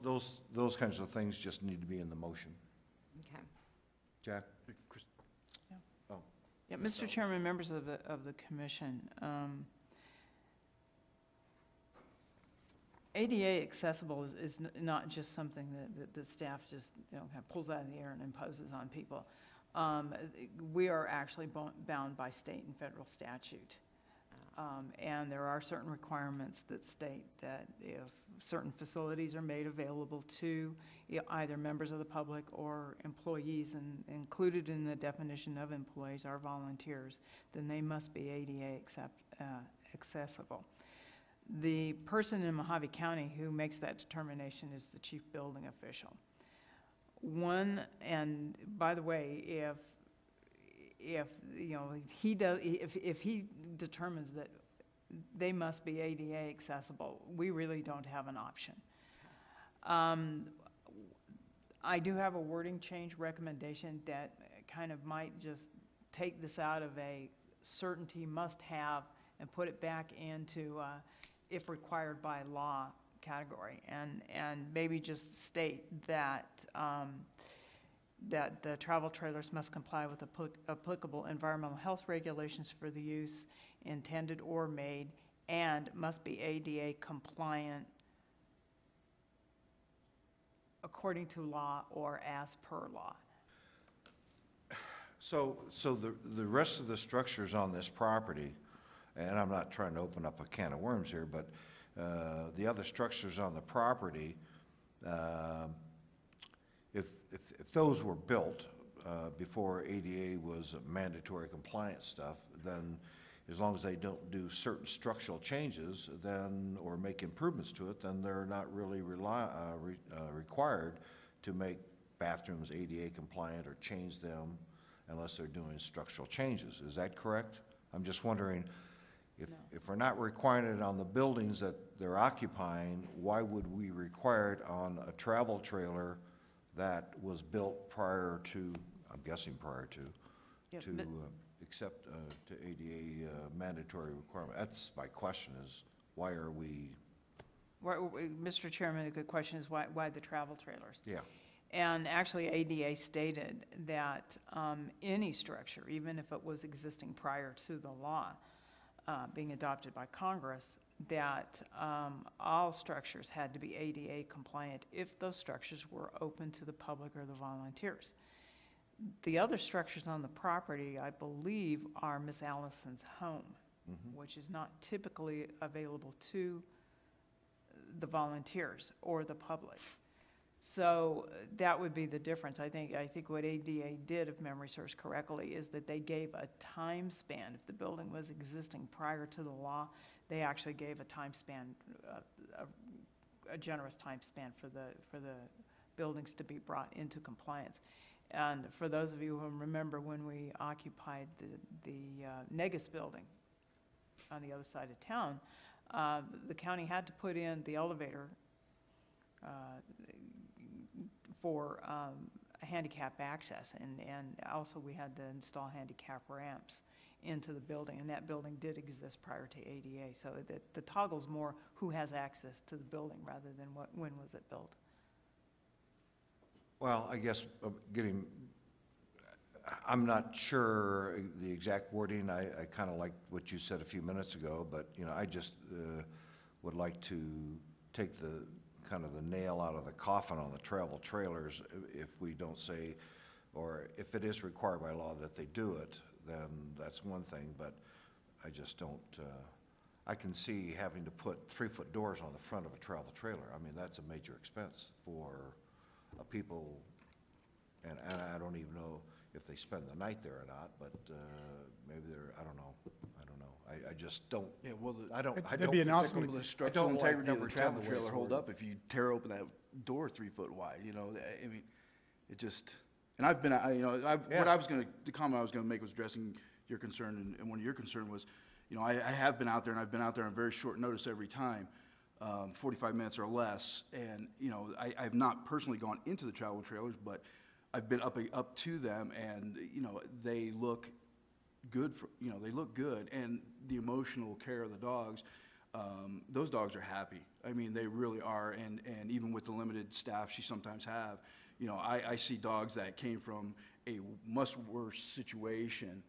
kinds of things just need to be in the motion. Okay. Jack? Yeah. Oh. Yeah, Mr. Chairman, members of the commission, ADA accessible is not just something that the staff just, kind of pulls out of the air and imposes on people. We are actually bound by state and federal statute. And there are certain requirements that state that if certain facilities are made available to either members of the public or employees, and included in the definition of employees are volunteers, then they must be ADA accessible. The person in Mohave County who makes that determination is the chief building official. And by the way, if he determines that they must be ADA accessible, we really don't have an option. I do have a wording change recommendation that kind of might just take this out of a certainty must have and put it back into if required by law category, and maybe just state that that the travel trailers must comply with applicable environmental health regulations for the use intended or made, and must be ADA compliant according to law or as per law. So the rest of the structures on this property, and I'm not trying to open up a can of worms here, but the other structures on the property, if those were built before ADA was mandatory compliance stuff, then as long as they don't do certain structural changes then, or make improvements to it, then they're not really required to make bathrooms ADA compliant or change them unless they're doing structural changes. Is that correct? I'm just wondering, if we're not requiring it on the buildings that they're occupying, why would we require it on a travel trailer that was built prior to, I'm guessing prior to, except to ADA mandatory requirement? That's my question, is why are we? Mr. Chairman, a good question is why the travel trailers? Yeah. And actually ADA stated that any structure, even if it was existing prior to the law being adopted by Congress, that all structures had to be ADA compliant if those structures were open to the public or the volunteers. The other structures on the property, I believe, are Miss Allison's home, which is not typically available to the volunteers or the public. So that would be the difference. I think what ADA did, if memory serves correctly, is that they gave a time span. If the building was existing prior to the law, they actually gave a time span, a generous time span for the buildings to be brought into compliance. And for those of you who remember when we occupied the Negus building on the other side of town, the county had to put in the elevator for handicap access, and also we had to install handicap ramps into the building, and that building did exist prior to ADA. So the toggle's more who has access to the building rather than when was it built. Well, I guess I'm not sure the exact wording. I kind of like what you said a few minutes ago, but I just would like to take the kind of the nail out of the coffin on the travel trailers. If we don't say, or if it is required by law that they do it, then that's one thing, but I just don't, I can see having to put 3-foot doors on the front of a travel trailer. I mean, that's a major expense for people, and I don't even know if they spend the night there or not, but maybe they're, I don't know. I just don't. Yeah, well, that'd be an awesome. The structural integrity of the travel trailer hold up if you tear open that door 3 foot wide. I mean, it just. And I've been, what I was going to, the comment I was going to make was addressing your concern, and one of your concern was, I have been out there, and I've been out there on very short notice every time, 45 minutes or less, and I've not personally gone into the travel trailers, but I've been up to them, and they look good they look good, and the emotional care of the dogs, those dogs are happy. I mean, they really are, and even with the limited staff she sometimes have, I see dogs that came from a much worse situation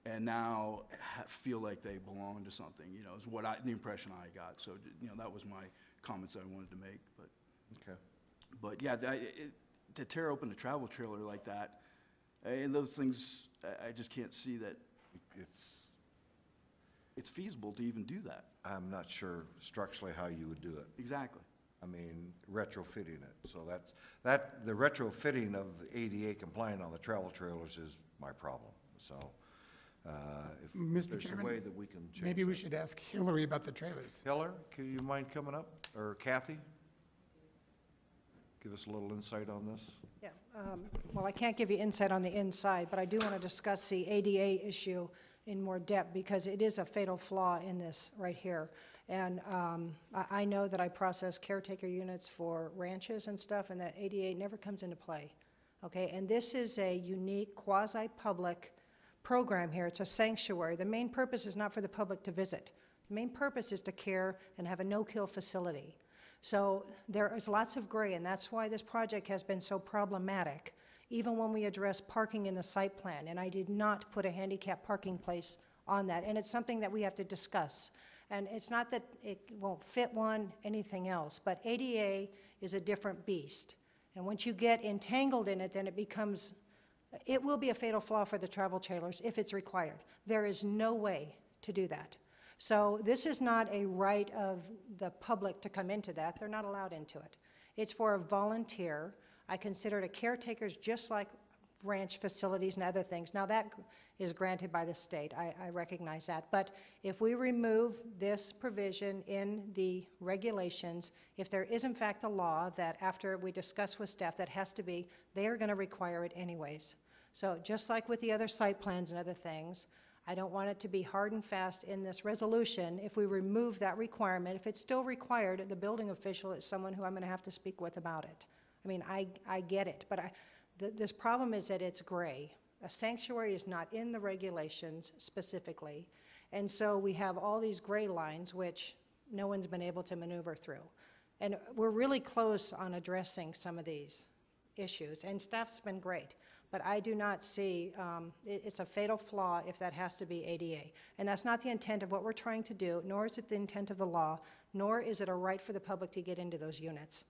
and now feel like they belong to something, is what the impression I got. So, that was my comments I wanted to make, but. Okay. But yeah, to tear open a travel trailer like that, and those things, I just can't see that it's feasible to even do that. I'm not sure structurally how you would do it. Exactly. I mean, retrofitting it. So the retrofitting of the ADA compliant on the travel trailers is my problem. So if Mr. there's a Chairman, way that we can change maybe we that. should ask Hillary about the trailers. Hiller, can you mind coming up? Or Kathy? Give us a little insight on this. Yeah, well, I can't give you insight on the inside, but I do want to discuss the ADA issue in more depth because it is a fatal flaw in this right here. And I know that I process caretaker units for ranches and stuff, and that ADA never comes into play, okay? And this is a unique quasi-public program here. It's a sanctuary. The main purpose is not for the public to visit. The main purpose is to care and have a no-kill facility. So there is lots of gray, and that's why this project has been so problematic, even when we address parking in the site plan. And I did not put a handicap parking place on that, and it's something that we have to discuss. And it's not that it won't fit one, anything else, but ADA is a different beast. And once you get entangled in it, then it will be a fatal flaw for the travel trailers if it's required. There is no way to do that. So this is not a right of the public to come into that. They're not allowed into it. It's for a volunteer. I consider it a caretaker's just like ranch facilities and other things. Now that is granted by the state. I recognize that. But if we remove this provision in the regulations, if there is in fact a law that after we discuss with staff that has to be, they are going to require it anyways. So just like with the other site plans and other things, I don't want it to be hard and fast in this resolution. If we remove that requirement, if it's still required, the building official is someone who I'm going to have to speak with about it. I mean, I get it, but this problem is that it's gray. A sanctuary is not in the regulations specifically, and so we have all these gray lines which no one's been able to maneuver through. And we're really close on addressing some of these issues, and staff's been great. But I do not see, it's a fatal flaw if that has to be ADA. And that's not the intent of what we're trying to do, nor is it the intent of the law, nor is it a right for the public to get into those units.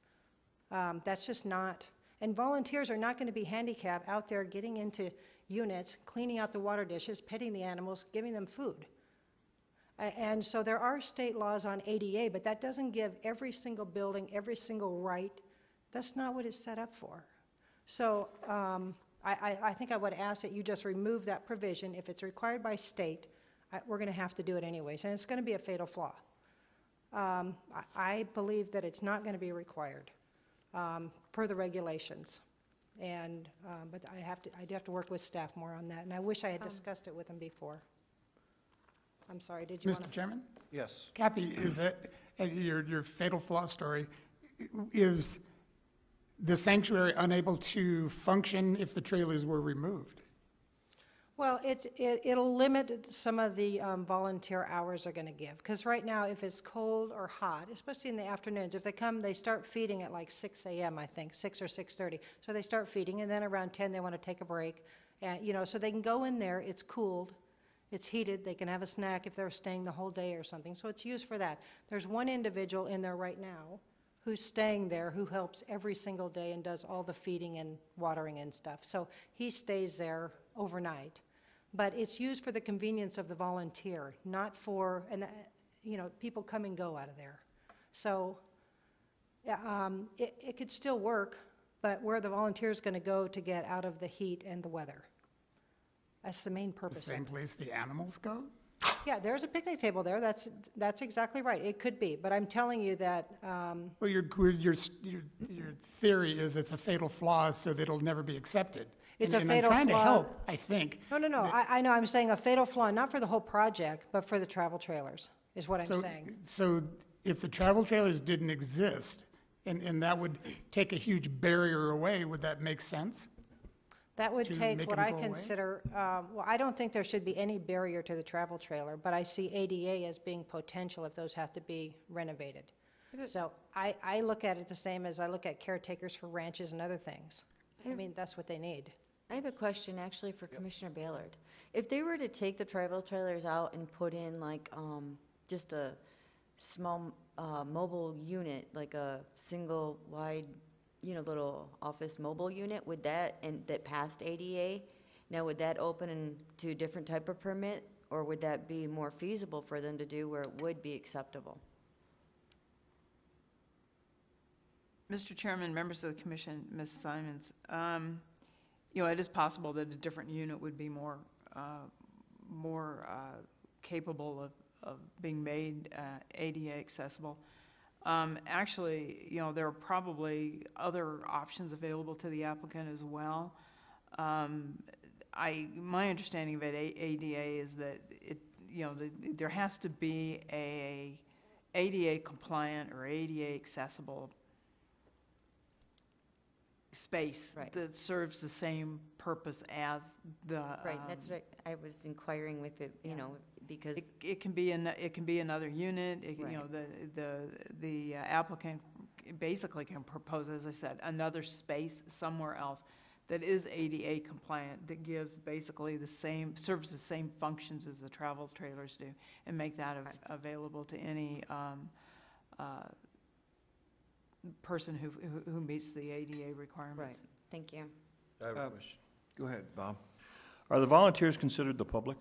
That's just not, and volunteers are not going to be handicapped out there getting into units, cleaning out the water dishes, petting the animals, giving them food. And so there are state laws on ADA, but that doesn't give every single building, every single right. That's not what it's set up for. So, I think I would ask that you just remove that provision. If it's required by state, we're going to have to do it anyways, and it's going to be a fatal flaw. I believe that it's not going to be required per the regulations, and but I do have to work with staff more on that, and I wish I had discussed it with them before. I'm sorry. Did you want to? Mr. Chairman? Yes. Kathy, is it your fatal flaw story? Is the sanctuary unable to function if the trailers were removed? Well, it'll limit some of the volunteer hours they're going to give. Because right now, if it's cold or hot, especially in the afternoons, if they come, they start feeding at like 6 a.m., I think, 6 or 6:30. So they start feeding, and then around 10, they want to take a break. And, you know, so they can go in there, it's cooled, it's heated, they can have a snack if they're staying the whole day or something. So it's used for that. There's one individual in there right now who's staying there, who helps every single day and does all the feeding and watering and stuff. So he stays there overnight. But it's used for the convenience of the volunteer, not for, and you know, people come and go out of there. So it could still work, but where the volunteer is going to go to get out of the heat and the weather. That's the main purpose. The same place the animals go? Yeah, there's a picnic table there. That's exactly right. It could be, but I'm telling you that. Well, your theory is it's a fatal flaw, so that it'll never be accepted. It's and a fatal flaw. I'm trying to help, I think. No. I know. I'm saying a fatal flaw, not for the whole project, but for the travel trailers, is what I'm saying. So if the travel trailers didn't exist, and that would take a huge barrier away, would that make sense? That would take make what them I go away? consider, well, I don't think there should be any barrier to the travel trailer, but I see ADA as being potential if those have to be renovated. So I look at it the same as I look at caretakers for ranches and other things. I mean, that's what they need. I have a question actually for Commissioner Ballard. If they were to take the travel trailers out and put in like just a small mobile unit, like a single wide, little office mobile unit, would that, and that passed ADA, now would that open to a different type of permit, or would that be more feasible for them to do where it would be acceptable? Mr. Chairman, members of the commission, Ms. Simons, it is possible that a different unit would be more capable of being made ADA accessible. Actually, there are probably other options available to the applicant as well. My understanding of ADA is that there has to be a ADA compliant or ADA accessible space that serves the same purpose as the. Right, that's what I was inquiring with it, because. It can be another unit, the applicant basically can propose, as I said, another space somewhere else that is ADA compliant, that gives basically serves the same functions as the travel trailers do, and make that available to any person who meets the ADA requirements. Right, thank you. I have a question. Go ahead, Bob. Are the volunteers considered the public?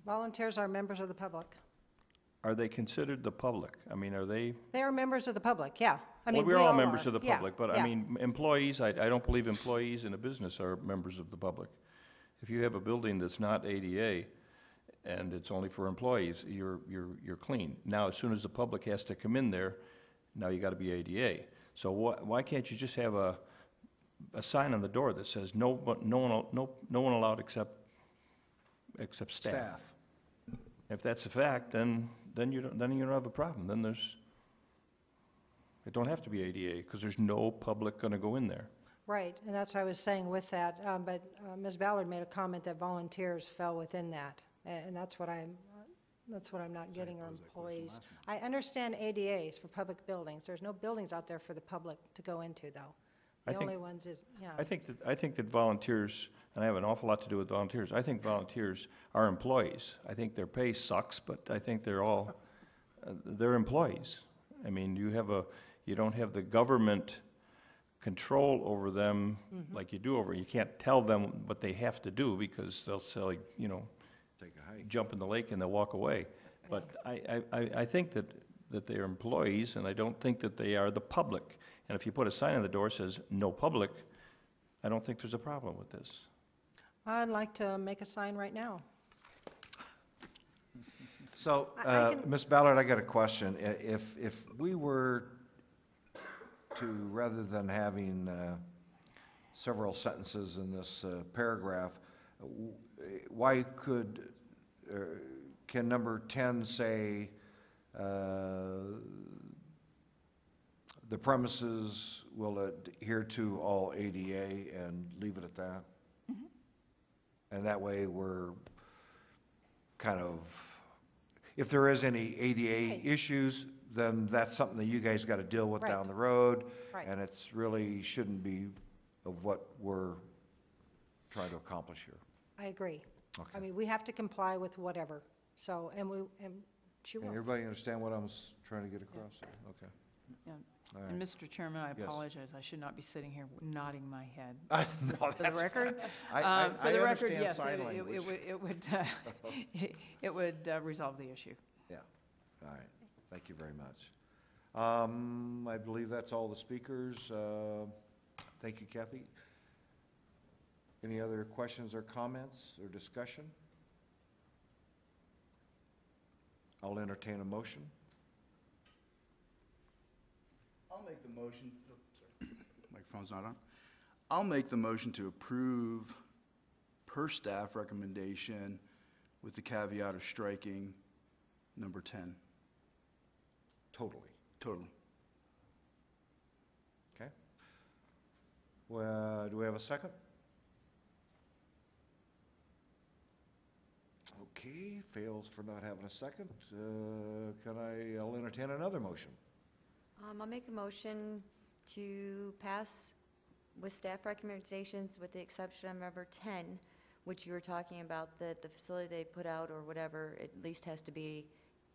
Volunteers are members of the public. Are they considered the public? I mean, are they? They are members of the public, yeah. Well, we're all members of the Yeah, public, but yeah. I mean, employees, I don't believe employees in a business are members of the public. If you have a building that's not ADA and it's only for employees, you're clean. Now, as soon as the public has to come in there, now you gotta be ADA. So why can't you just have a sign on the door that says no one allowed except staff? If that's a fact, then you don't have a problem. Then it don't have to be ADA, because there's no public gonna go in there. Right, and that's what I was saying with that, but Ms. Ballard made a comment that volunteers fell within that, and that's what I'm not getting, or employees. I understand ADAs for public buildings. There's no buildings out there for the public to go into, though. The only ones is, yeah. I think that volunteers, and I have an awful lot to do with volunteers, I think volunteers are employees. I think their pay sucks, but I think they're all, they're employees. I mean, you don't have the government control over them like you do you can't tell them what they have to do, because they'll say, Take a hike. jump in the lake and they'll walk away. But I think that they're employees, and I don't think that they are the public. And if you put a sign on the door that says no public, I don't think there's a problem with this. I'd like to make a sign right now. So, Ms. Ballard, I got a question. If we were to, rather than having several sentences in this paragraph, why can number 10 say the premises will adhere to all ADA, and leave it at that? And that way we're kind of, if there is any ADA issues, then that's something that you guys got to deal with down the road. Right. And it's really shouldn't be of what we're trying to accomplish here. I agree. Okay. I mean, we have to comply with whatever, so, and she will. Everybody understand what I was trying to get across there? Okay. Yeah. All right. And Mr. Chairman, I Yes. apologize. I should not be sitting here nodding my head. No, For the that's record, fine. for the record, understand yes, sign it language. it would resolve the issue. Yeah, all right, thank you very much. I believe that's all the speakers. Thank you, Kathy. Any other questions or comments or discussion? I'll entertain a motion. I'll make the motion, sorry, microphone's not on. I'll make the motion to approve per staff recommendation with the caveat of striking number 10. Totally. Totally. Okay. Well, do we have a second? Okay, fails for not having a second. I'll entertain another motion. I'll make a motion to pass with staff recommendations, with the exception of number 10, which you were talking about, that the facility they put out or whatever at least has to be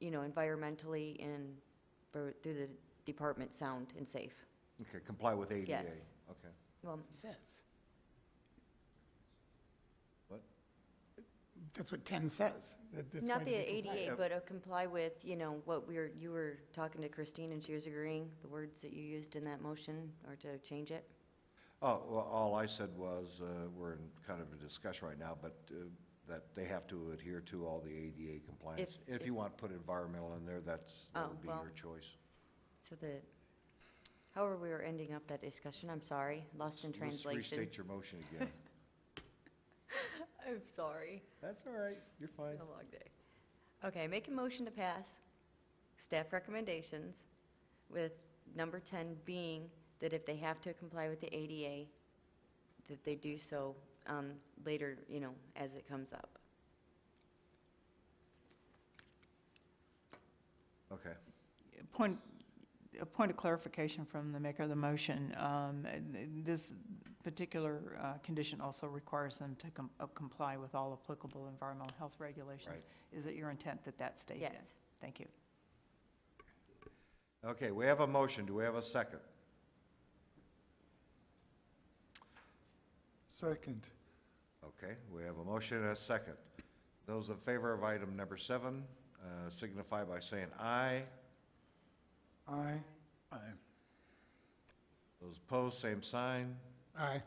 environmentally and through the department sound and safe. Okay, comply with ADA. Yes. Okay. Well, It says. What? That's what 10 says. That's not going the to be compliant. ADA, but comply with, what you were talking to Christine and she was agreeing, the words that you used in that motion, or to change it? Oh, well, all I said was, we're in kind of a discussion right now, but that they have to adhere to all the ADA compliance. If you want to put environmental in there, that would be well, your choice. So however we were ending up that discussion, I'm sorry, lost in Let's translation. restate your motion again. I'm sorry. That's all right, you're fine. It's been a long day. Okay, make a motion to pass staff recommendations, with number 10 being that if they have to comply with the ADA, that they do so later, as it comes up. Okay. A point of clarification from the maker of the motion. This particular condition also requires them to comply with all applicable environmental health regulations. Right. Is it your intent that that stays in? Yes. Thank you. Okay, we have a motion. Do we have a second? Second. Okay, we have a motion and a second. Those in favor of item number 7 signify by saying aye. Aye. Aye. Those opposed, same sign. Aye.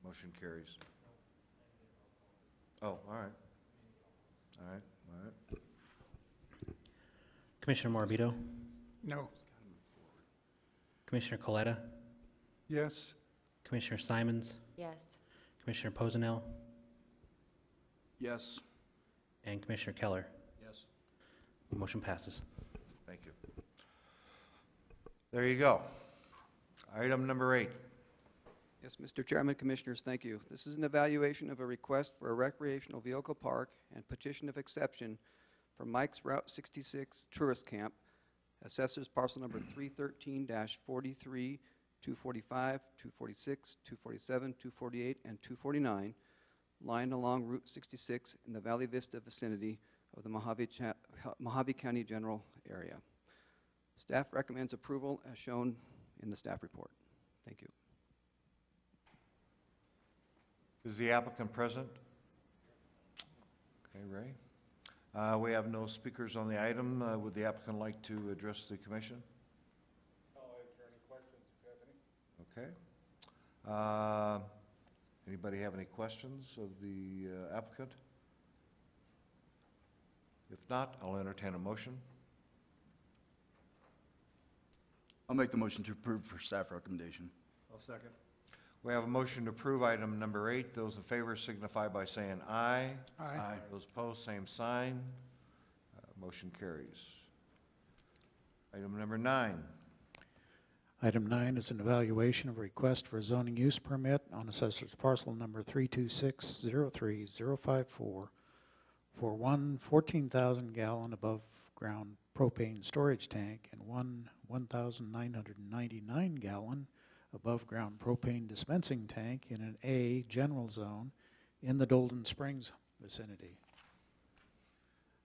Motion carries. Oh, all right. All right, all right. Commissioner Morabito, No. Commissioner Coletta, Yes. Commissioner Simons, Yes. Commissioner Posenel, Yes. and Commissioner Keller. Yes. Motion passes. Thank you. There you go. Item number 8. Yes, Mr. Chairman, Commissioners, thank you. This is an evaluation of a request for a recreational vehicle park and petition of exception for Mike's Route 66 Tourist Camp, assessors parcel number 313-43, 245, 246, 247, 248, and 249, lying along Route 66 in the Valley Vista vicinity of the Mohave County General Area. Staff recommends approval as shown in the staff report. Thank you. Is the applicant present? Okay, Ray. We have no speakers on the item. Would the applicant like to address the commission? I'll answer any questions if you have any. Okay. Anybody have any questions of the applicant? If not, I'll entertain a motion. I'll make the motion to approve for staff recommendation. I'll second. We have a motion to approve item number 8. Those in favor signify by saying aye. Aye. Those opposed, same sign. Motion carries. Item number 9. Item 9 is an evaluation of a request for a zoning use permit on assessor's parcel number 326-03054 for one 14,000-gallon above-ground propane storage tank and one 1,999-gallon above-ground propane dispensing tank in an A general zone in the Dolden Springs vicinity.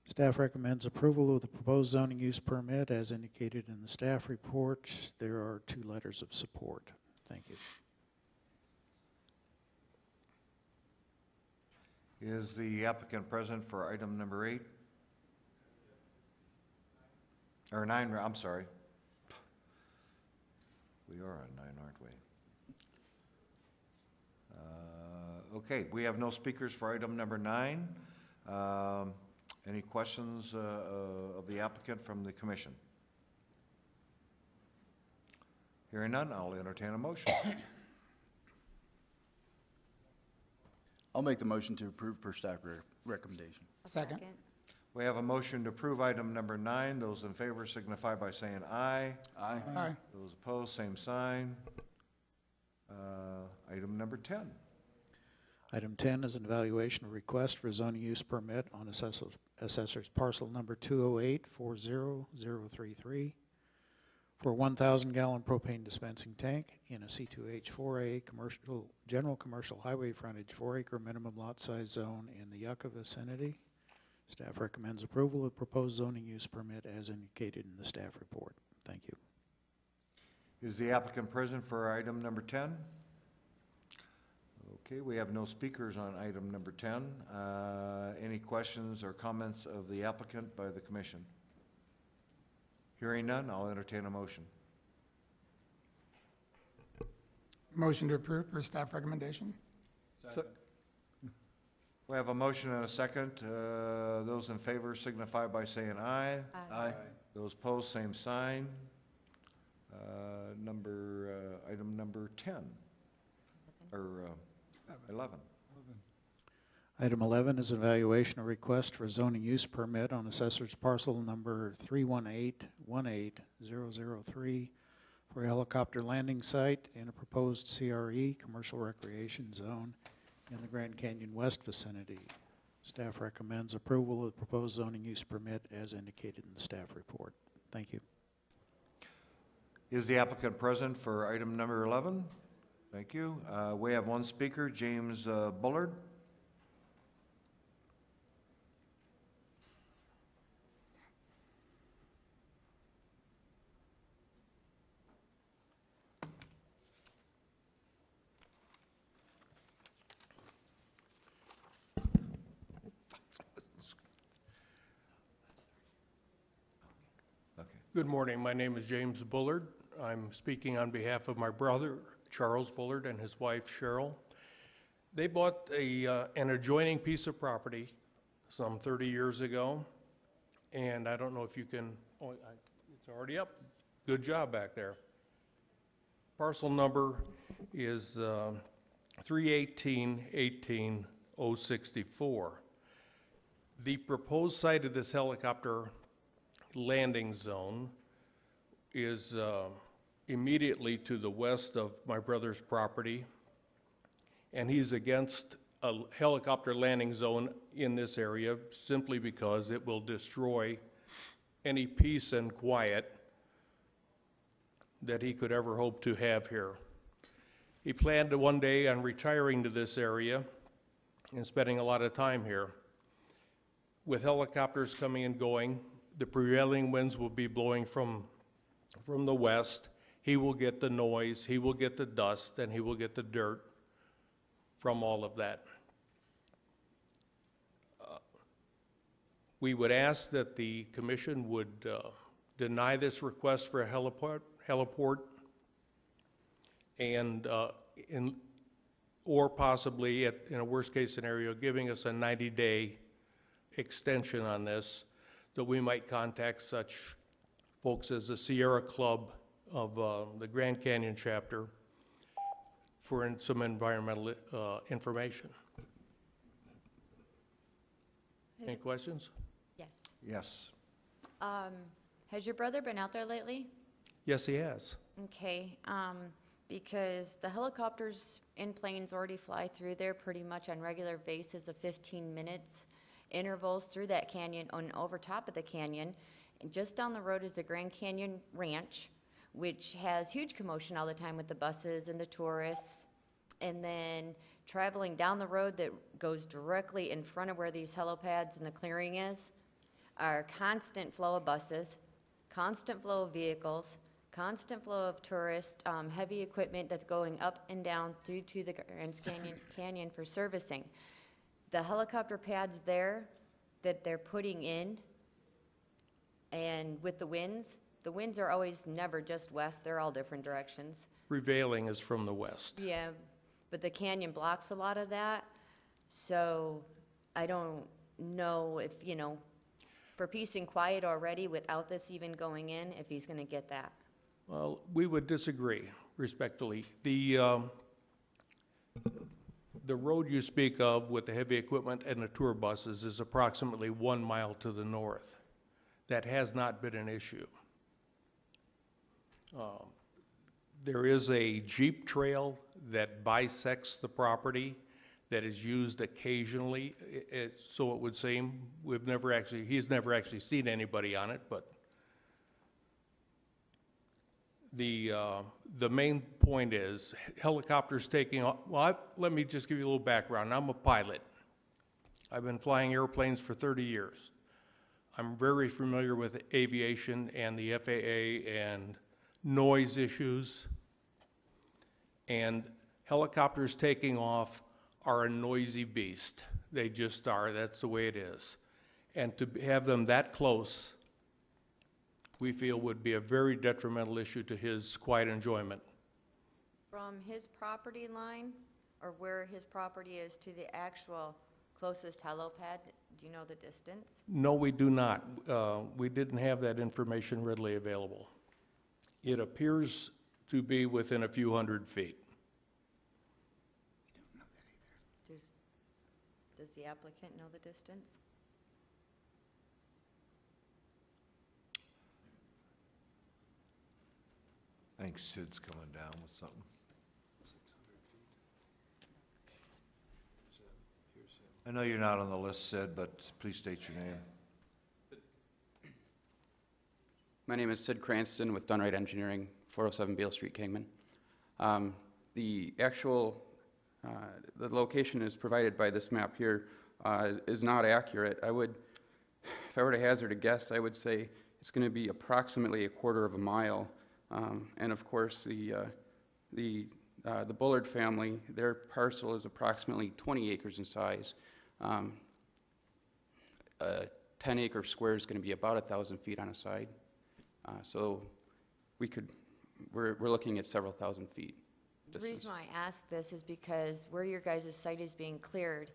Staff recommends approval of the proposed zoning use permit as indicated in the staff report. There are 2 letters of support. Thank you. Is the applicant present for item number 8? Or 9, I'm sorry. We are on 9, aren't we? Okay, we have no speakers for item number 9. Any questions of the applicant from the commission? Hearing none, I'll entertain a motion. I'll make the motion to approve per staff recommendation. Second. We have a motion to approve item number 9. Those in favor signify by saying aye. Aye. Aye. Those opposed, same sign. Item number 10. Item 10 is an evaluation of request for a zoning use permit on assessor's parcel number 208-40033 for a 1,000-gallon propane dispensing tank in a C2H4A general commercial highway frontage 4-acre minimum lot size zone in the Yucca vicinity. Staff recommends approval of proposed zoning use permit as indicated in the staff report. Thank you. Is the applicant present for item number 10? Okay, we have no speakers on item number 10. Any questions or comments of the applicant by the commission? Hearing none, I'll entertain a motion. Motion to approve per staff recommendation. We have a motion and a second. Those in favor signify by saying aye. Aye. Those opposed, same sign. Item number 10, or 11. Item 11 is an evaluation of request for zoning use permit on assessor's parcel number 318-18003 for a helicopter landing site in a proposed CRE, commercial recreation zone, in the Grand Canyon West vicinity. Staff recommends approval of the proposed zoning use permit as indicated in the staff report. Thank you. Is the applicant present for item number 11? Thank you. We have one speaker, James Bullard. Good morning. My name is James Bullard. I'm speaking on behalf of my brother, Charles Bullard, and his wife, Cheryl. They bought an adjoining piece of property some 30 years ago, and I don't know if you can, it's already up. Good job back there. Parcel number is 318-18-064. The proposed site of this helicopter landing zone is immediately to the west of my brother's property, and he's against a helicopter landing zone in this area simply because it will destroy any peace and quiet that he could ever hope to have here. He planned one day on retiring to this area and spending a lot of time here. With helicopters coming and going, the prevailing winds will be blowing from the west. He will get the noise, he will get the dust, and he will get the dirt from all of that. We would ask that the commission would deny this request for a heliport and or possibly, in a worst-case scenario, giving us a 90-day extension on this, that we might contact such folks as the Sierra Club of the Grand Canyon chapter for some environmental information. Any questions? Yes. Yes. Has your brother been out there lately? Yes, he has. Okay, because the helicopters in planes already fly through there pretty much on regular basis of 15 minutes intervals through that canyon and over top of the canyon. And just down the road is the Grand Canyon Ranch, which has huge commotion all the time with the buses and the tourists. And then traveling down the road that goes directly in front of where these helipads and the clearing is are constant flow of buses, constant flow of vehicles, constant flow of tourists, heavy equipment that's going up and down through to the Grand Canyon for servicing. The helicopter pads there that they're putting in, and with the winds are always never just west, they're all different directions. Prevailing is from the west. Yeah, but the canyon blocks a lot of that, so I don't know if, for peace and quiet already without this even going in, if he's gonna get that. Well, we would disagree respectfully. The road you speak of with the heavy equipment and the tour buses is approximately 1 mile to the north. That has not been an issue. There is a Jeep trail that bisects the property that is used occasionally, so it would seem. He's never actually seen anybody on it, but the main point is helicopters taking off. Well, let me just give you a little background. I'm a pilot. I've been flying airplanes for 30 years. I'm very familiar with aviation and the FAA and noise issues. And helicopters taking off are a noisy beast. They just are. That's the way it is. And to have them that close, we feel would be a very detrimental issue to his quiet enjoyment. From his property line, or where his property is to the actual closest helipad, do you know the distance? No, we do not. We didn't have that information readily available. It appears to be within a few hundred feet. Does the applicant know the distance? I think Sid's coming down with something. I know you're not on the list, Sid, but please state your name. My name is Sid Cranston with Dunright Engineering, 407 Beale Street, Kingman. The actual, the location is provided by this map here is not accurate. I would, if I were to hazard a guess, I would say it's going to be approximately a quarter of a mile. And of course, the Bullard family, their parcel is approximately 20 acres in size. A 10-acre square is going to be about 1,000 feet on a side. So we're looking at several thousand feet distance. The reason why I ask this is because where your guys' site is being cleared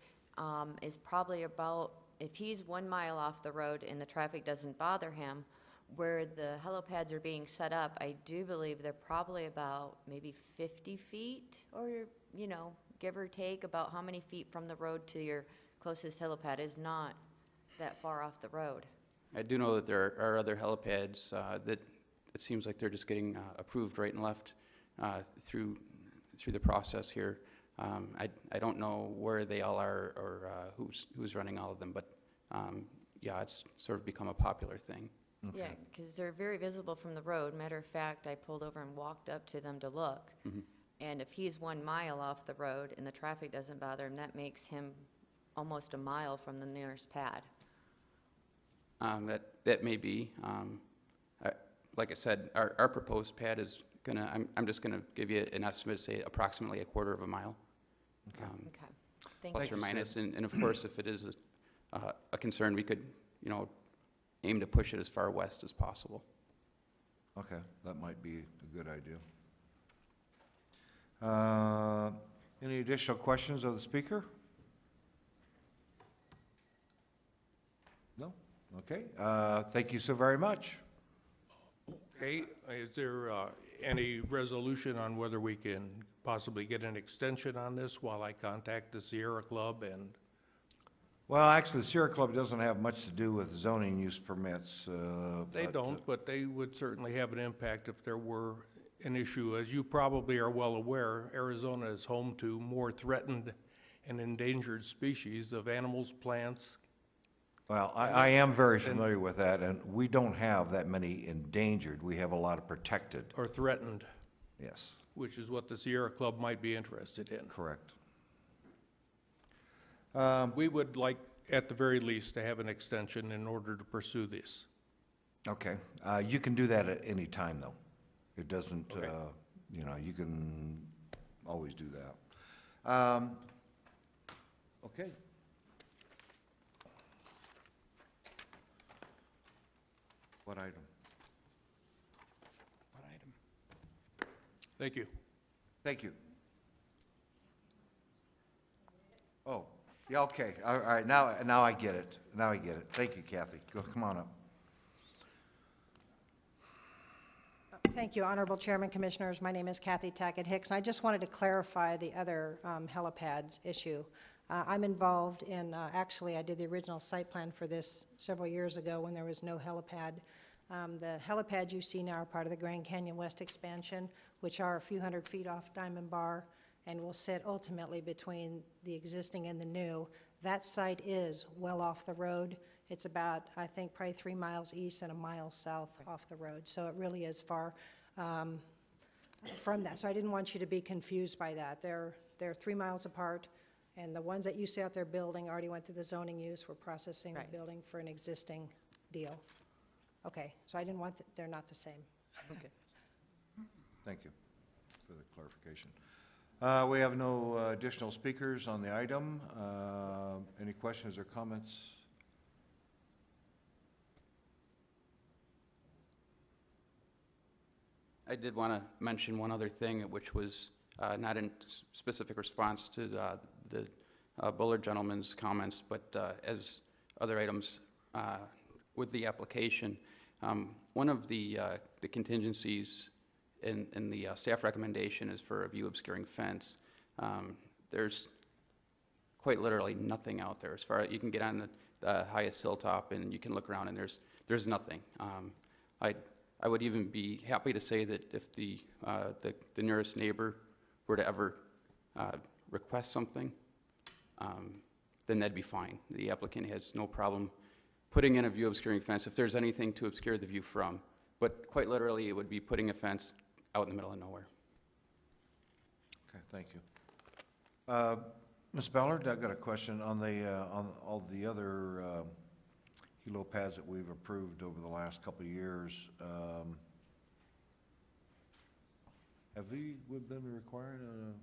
is probably about, if he's 1 mile off the road and the traffic doesn't bother him, where the helipads are being set up, I do believe they're probably about maybe 50 feet, or, you know, give or take, about how many feet from the road to your closest helipad is not that far off the road. I do know that there are other helipads that it seems like they're just getting approved right and left through the process here. I don't know where they all are or who's running all of them, but yeah, it's sort of become a popular thing. Okay. Yeah, because they're very visible from the road. Matter of fact, I pulled over and walked up to them to look. Mm-hmm. And if he's 1 mile off the road and the traffic doesn't bother him, that makes him almost a mile from the nearest pad. That may be. Like I said, our proposed pad is gonna, I'm just gonna give you an estimate, say approximately a quarter of a mile. Okay. Okay, thank Plus you. or minus, and of course, if it is a concern, we could, you know, aim to push it as far west as possible. Okay, that might be a good idea. Any additional questions of the speaker? No? Okay, thank you so very much. Okay, is there any resolution on whether we can possibly get an extension on this while I contact the Sierra Club and? Well, actually, the Sierra Club doesn't have much to do with zoning use permits. They don't, but they would certainly have an impact if there were an issue. As you probably are well aware, Arizona is home to more threatened and endangered species of animals, plants. Well, I am very familiar with that, and we don't have that many endangered. We have a lot of protected. Or threatened. Yes. Which is what the Sierra Club might be interested in. Correct. We would like, at the very least, to have an extension in order to pursue this. Okay. You can do that at any time, though. It doesn't, Okay. you know, you can always do that. Okay. What item? What item? Thank you. Thank you. Oh, yeah, okay. All right, now I get it. Now I get it. Thank you, Kathy. Come on up. Thank you, Honorable Chairman, Commissioners. My name is Kathy Tackett Hicks, and I just wanted to clarify the other helipads issue. I'm involved in, actually, I did the original site plan for this several years ago when there was no helipad. The helipads you see now are part of the Grand Canyon West expansion, which are a few hundred feet off Diamond Bar and will sit ultimately between the existing and the new. That site is well off the road. It's about, I think, probably 3 miles east and a mile south off the road. So it really is far from that. So I didn't want you to be confused by that. They're 3 miles apart, And the ones that you see out there building already went through the zoning use, we're processing the Right. building for an existing deal. Okay, so I didn't want, they're not the same. Okay. Thank you for the clarification. We have no additional speakers on the item. Any questions or comments? I did want to mention one other thing, which was not in specific response to the Bullard gentleman's comments, but as other items with the application. One of the contingencies in the staff recommendation is for a view obscuring fence. There's quite literally nothing out there. As far as you can get on the highest hilltop and you can look around and there's nothing. I would even be happy to say that if the nearest neighbor were to ever request something, then that'd be fine. The applicant has no problem putting in a view obscuring fence if there's anything to obscure the view from. But quite literally, it would be putting a fence out in the middle of nowhere. Okay, thank you. Ms. Ballard, I've got a question on all the other helo pads that we've approved over the last couple of years. Have we been requiring a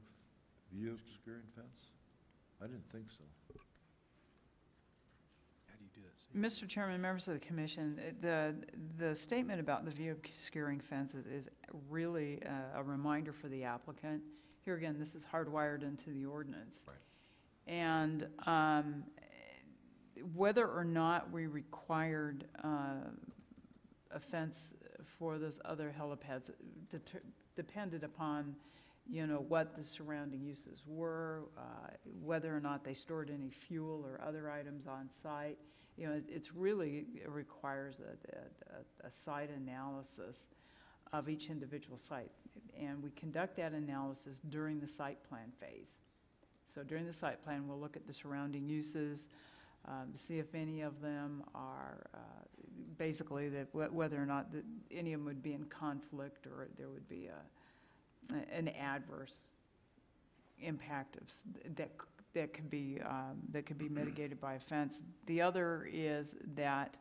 view obscuring fence? I didn't think so. How do you do that, Steve? Mr. Chairman, members of the commission, the statement about the view obscuring fences is really a reminder for the applicant. Here again, this is hardwired into the ordinance. Right. And whether or not we required a fence for those other helipads depended upon, you know, what the surrounding uses were, whether or not they stored any fuel or other items on site. You know, it requires a site analysis of each individual site. And we conduct that analysis during the site plan phase. So during the site plan, we'll look at the surrounding uses, see if any of them are basically whether or not any of them would be in conflict or there would be an adverse impact that could be mitigated by a fence. The other is that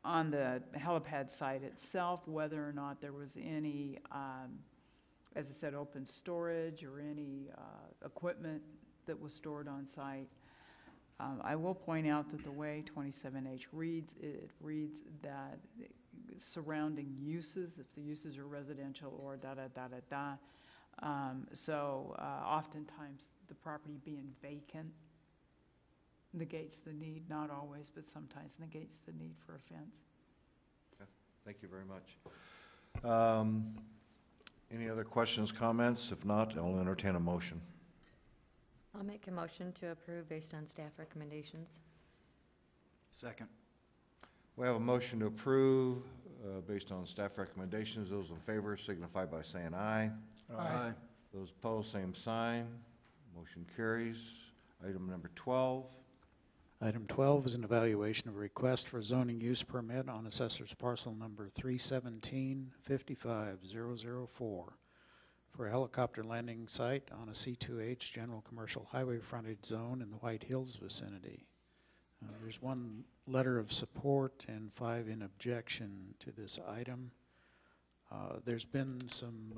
on the helipad site itself, whether or not there was any, as I said, open storage or any equipment that was stored on site. I will point out that the way 27H reads, it reads that surrounding uses, if the uses are residential or da-da-da-da-da. So oftentimes the property being vacant negates the need, not always, but sometimes negates the need for a fence. Okay, thank you very much. Any other questions, comments? If not, I'll entertain a motion. I'll make a motion to approve based on staff recommendations. Second. We have a motion to approve based on staff recommendations. Those in favor signify by saying aye. Aye. Those opposed, same sign. Motion carries. Item number 12. Item 12 is an evaluation of a request for zoning use permit on assessor's parcel number 317-55004 for a helicopter landing site on a C2H general commercial highway frontage zone in the White Hills vicinity. There's one letter of support and 5 in objection to this item. There's been some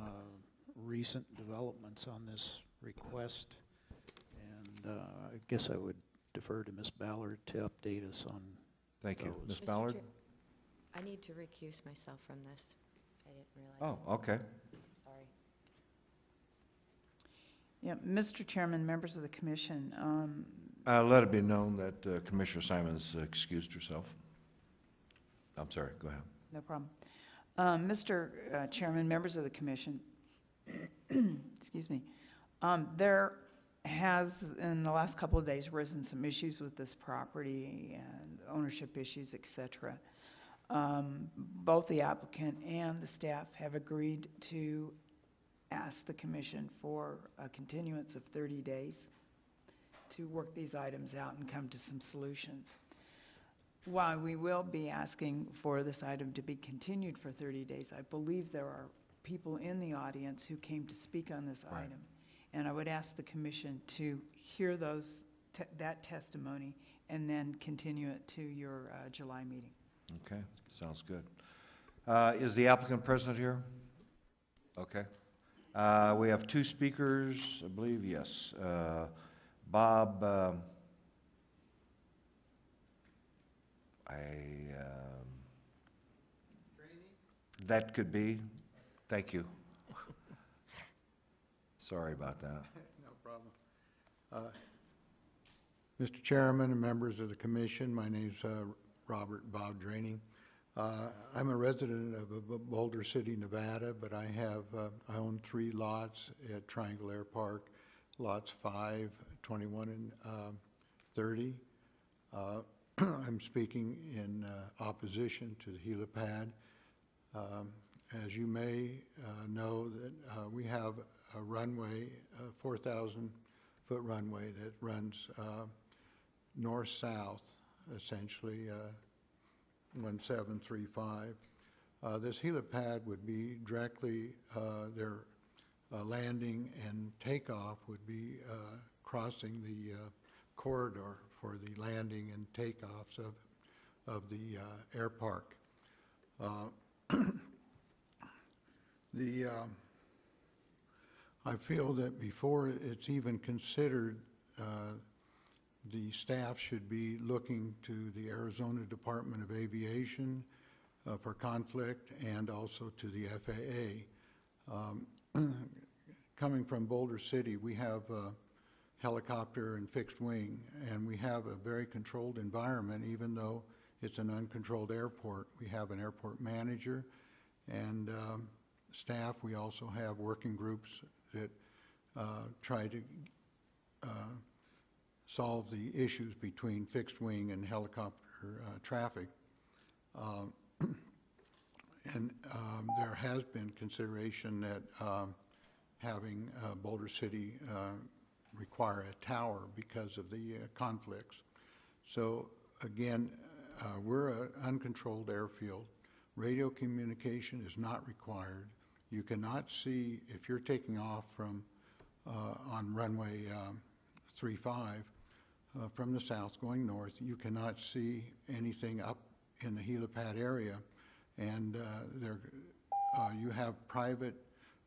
recent developments on this request, and I guess I would defer to Ms. Ballard to update us on Thank you. those. Ms. Ballard? I need to recuse myself from this. I didn't realize. Oh, okay. Sorry. Yeah, Mr. Chairman, members of the commission, Let it be known that Commissioner Simons excused herself. I'm sorry, go ahead. no problem. Mr. Chairman, members of the commission, excuse me, there has, in the last couple of days, risen some issues with this property and ownership issues, et cetera. Both the applicant and the staff have agreed to ask the commission for a continuance of 30 days to work these items out and come to some solutions. While we will be asking for this item to be continued for 30 days, I believe there are people in the audience who came to speak on this item. And I would ask the commission to hear that testimony and then continue it to your July meeting. Okay, sounds good. Is the applicant present here? Okay. We have two speakers, I believe, yes. Bob, that could be. Thank you. Sorry about that. No problem. Mr. Chairman and members of the commission, my name's Robert Bob Draney. I'm a resident of Boulder City, Nevada, but I own 3 lots at Triangle Air Park, lots 5, 21, and 30. I'm speaking in opposition to the helipad. As you may know, that we have a runway, a 4,000-foot runway that runs north-south, essentially, 1735. This helipad would be directly, their landing and takeoff would be crossing the corridor for the landing and takeoffs of the air park. I feel that before it's even considered, the staff should be looking to the Arizona Department of Aviation for conflict and also to the FAA. Coming from Boulder City, we have helicopter and fixed wing, and we have a very controlled environment, even though it's an uncontrolled airport. We have an airport manager and staff. We also have working groups that try to solve the issues between fixed wing and helicopter traffic. And there has been consideration that having Boulder City require a tower because of the conflicts. So again, we're an uncontrolled airfield. Radio communication is not required. You cannot see, if you're taking off from on runway 35 from the south going north, you cannot see anything up in the helipad area. And you have private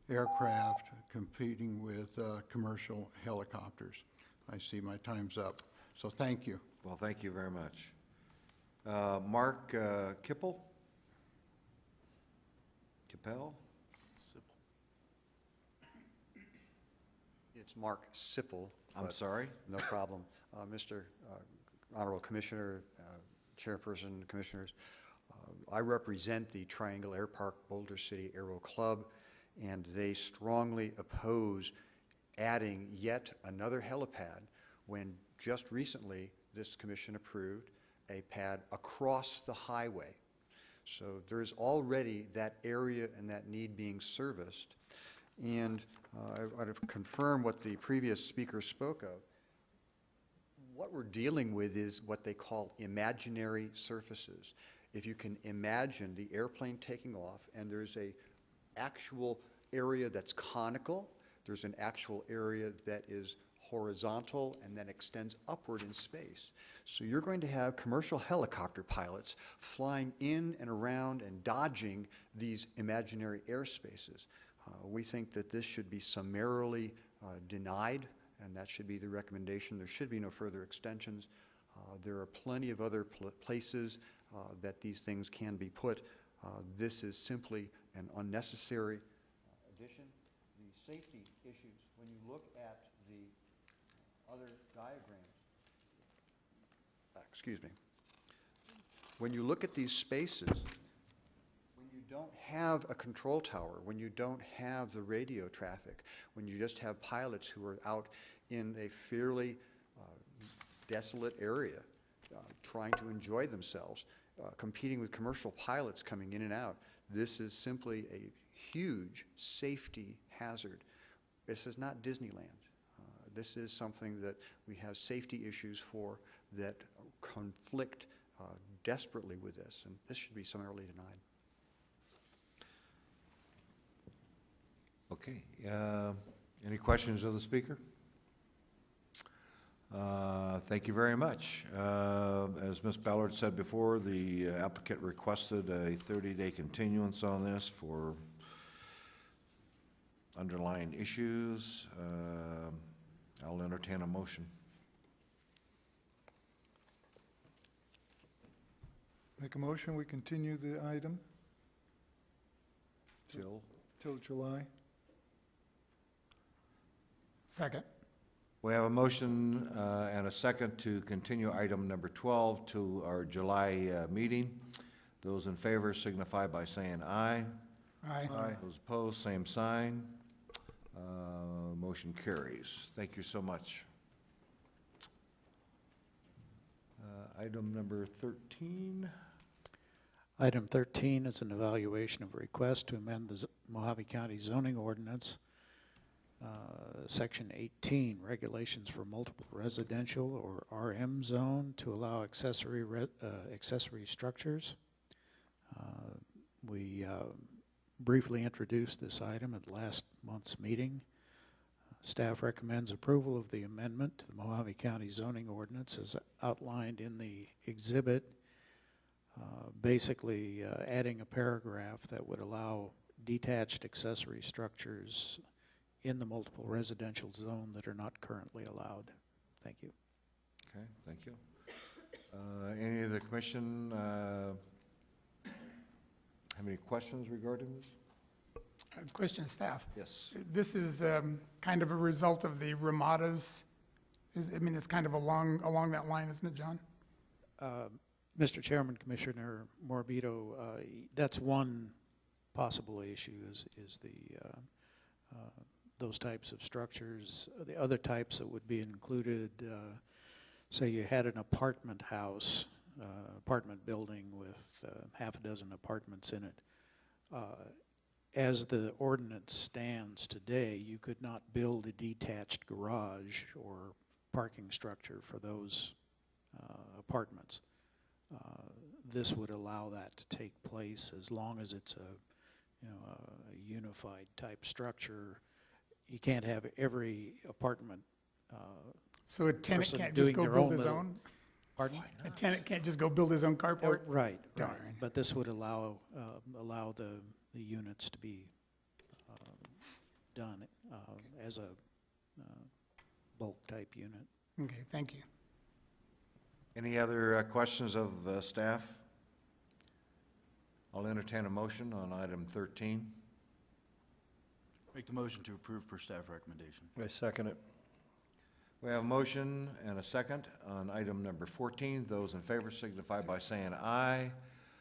aircraft competing with commercial helicopters. I see my time's up. So thank you. Well, thank you very much. Mark Kippel? Kippel? It's Mark Sipple. I'm sorry? No problem. Mr. Honorable Commissioner, Chairperson, Commissioners, I represent the Triangle Air Park Boulder City Aero Club, and they strongly oppose adding yet another helipad when just recently this commission approved a pad across the highway. So there is already that area and that need being serviced. And I want to confirm what the previous speaker spoke of. What we're dealing with is what they call imaginary surfaces. If you can imagine the airplane taking off and there's a actual area that's conical, there's an actual area that is horizontal and then extends upward in space. So you're going to have commercial helicopter pilots flying in and around and dodging these imaginary airspaces. We think that this should be summarily denied, and that should be the recommendation. There should be no further extensions. There are plenty of other places that these things can be put. This is simply an unnecessary addition. The safety issues, when you look at the other diagrams, excuse me, when you look at these spaces, when you don't have a control tower, when you don't have the radio traffic, when you just have pilots who are out in a fairly desolate area trying to enjoy themselves, competing with commercial pilots coming in and out, this is simply a huge safety hazard. This is not Disneyland. This is something that we have safety issues for that conflict desperately with this, and this should be summarily denied. Okay. Any questions of the speaker? Thank you very much. As Ms. Ballard said before, the applicant requested a 30-day continuance on this for underlying issues. I'll entertain a motion. Make a motion, we continue the item till July. Second. We have a motion and a second to continue item number 12 to our July meeting. Those in favor signify by saying aye. Aye. Those opposed, same sign. Motion carries. Thank you so much. Item number 13. Item 13 is an evaluation of a request to amend the Mohave County zoning ordinance, Section 18, regulations for multiple residential or RM zone to allow accessory structures. We briefly introduced this item at last month's meeting. Staff recommends approval of the amendment to the Mohave County zoning ordinance as outlined in the exhibit, basically adding a paragraph that would allow detached accessory structures in the multiple residential zone that are not currently allowed. Thank you. Okay, thank you. Any of the commission have any questions regarding this? Question of staff. Yes. This is kind of a result of the ramadas. I mean, it's kind of along that line, isn't it, John? Mr. Chairman, Commissioner Morbido, that's one possible issue is the those types of structures. The other types that would be included, say you had an apartment house, apartment building with half a dozen apartments in it. As the ordinance stands today, you could not build a detached garage or parking structure for those apartments. This would allow that to take place as long as it's a unified type structure. You can't have every apartment so a tenant person can't just doing go their build own his little- own? Pardon? A tenant can't just go build his own carport? Right, right. Darn. But this would allow the units to be done as a bulk type unit. Okay, thank you. Any other questions of staff? I'll entertain a motion on item 13. Make the motion to approve per staff recommendation. I second it. We have a motion and a second on item number 14. Those in favor signify by saying aye.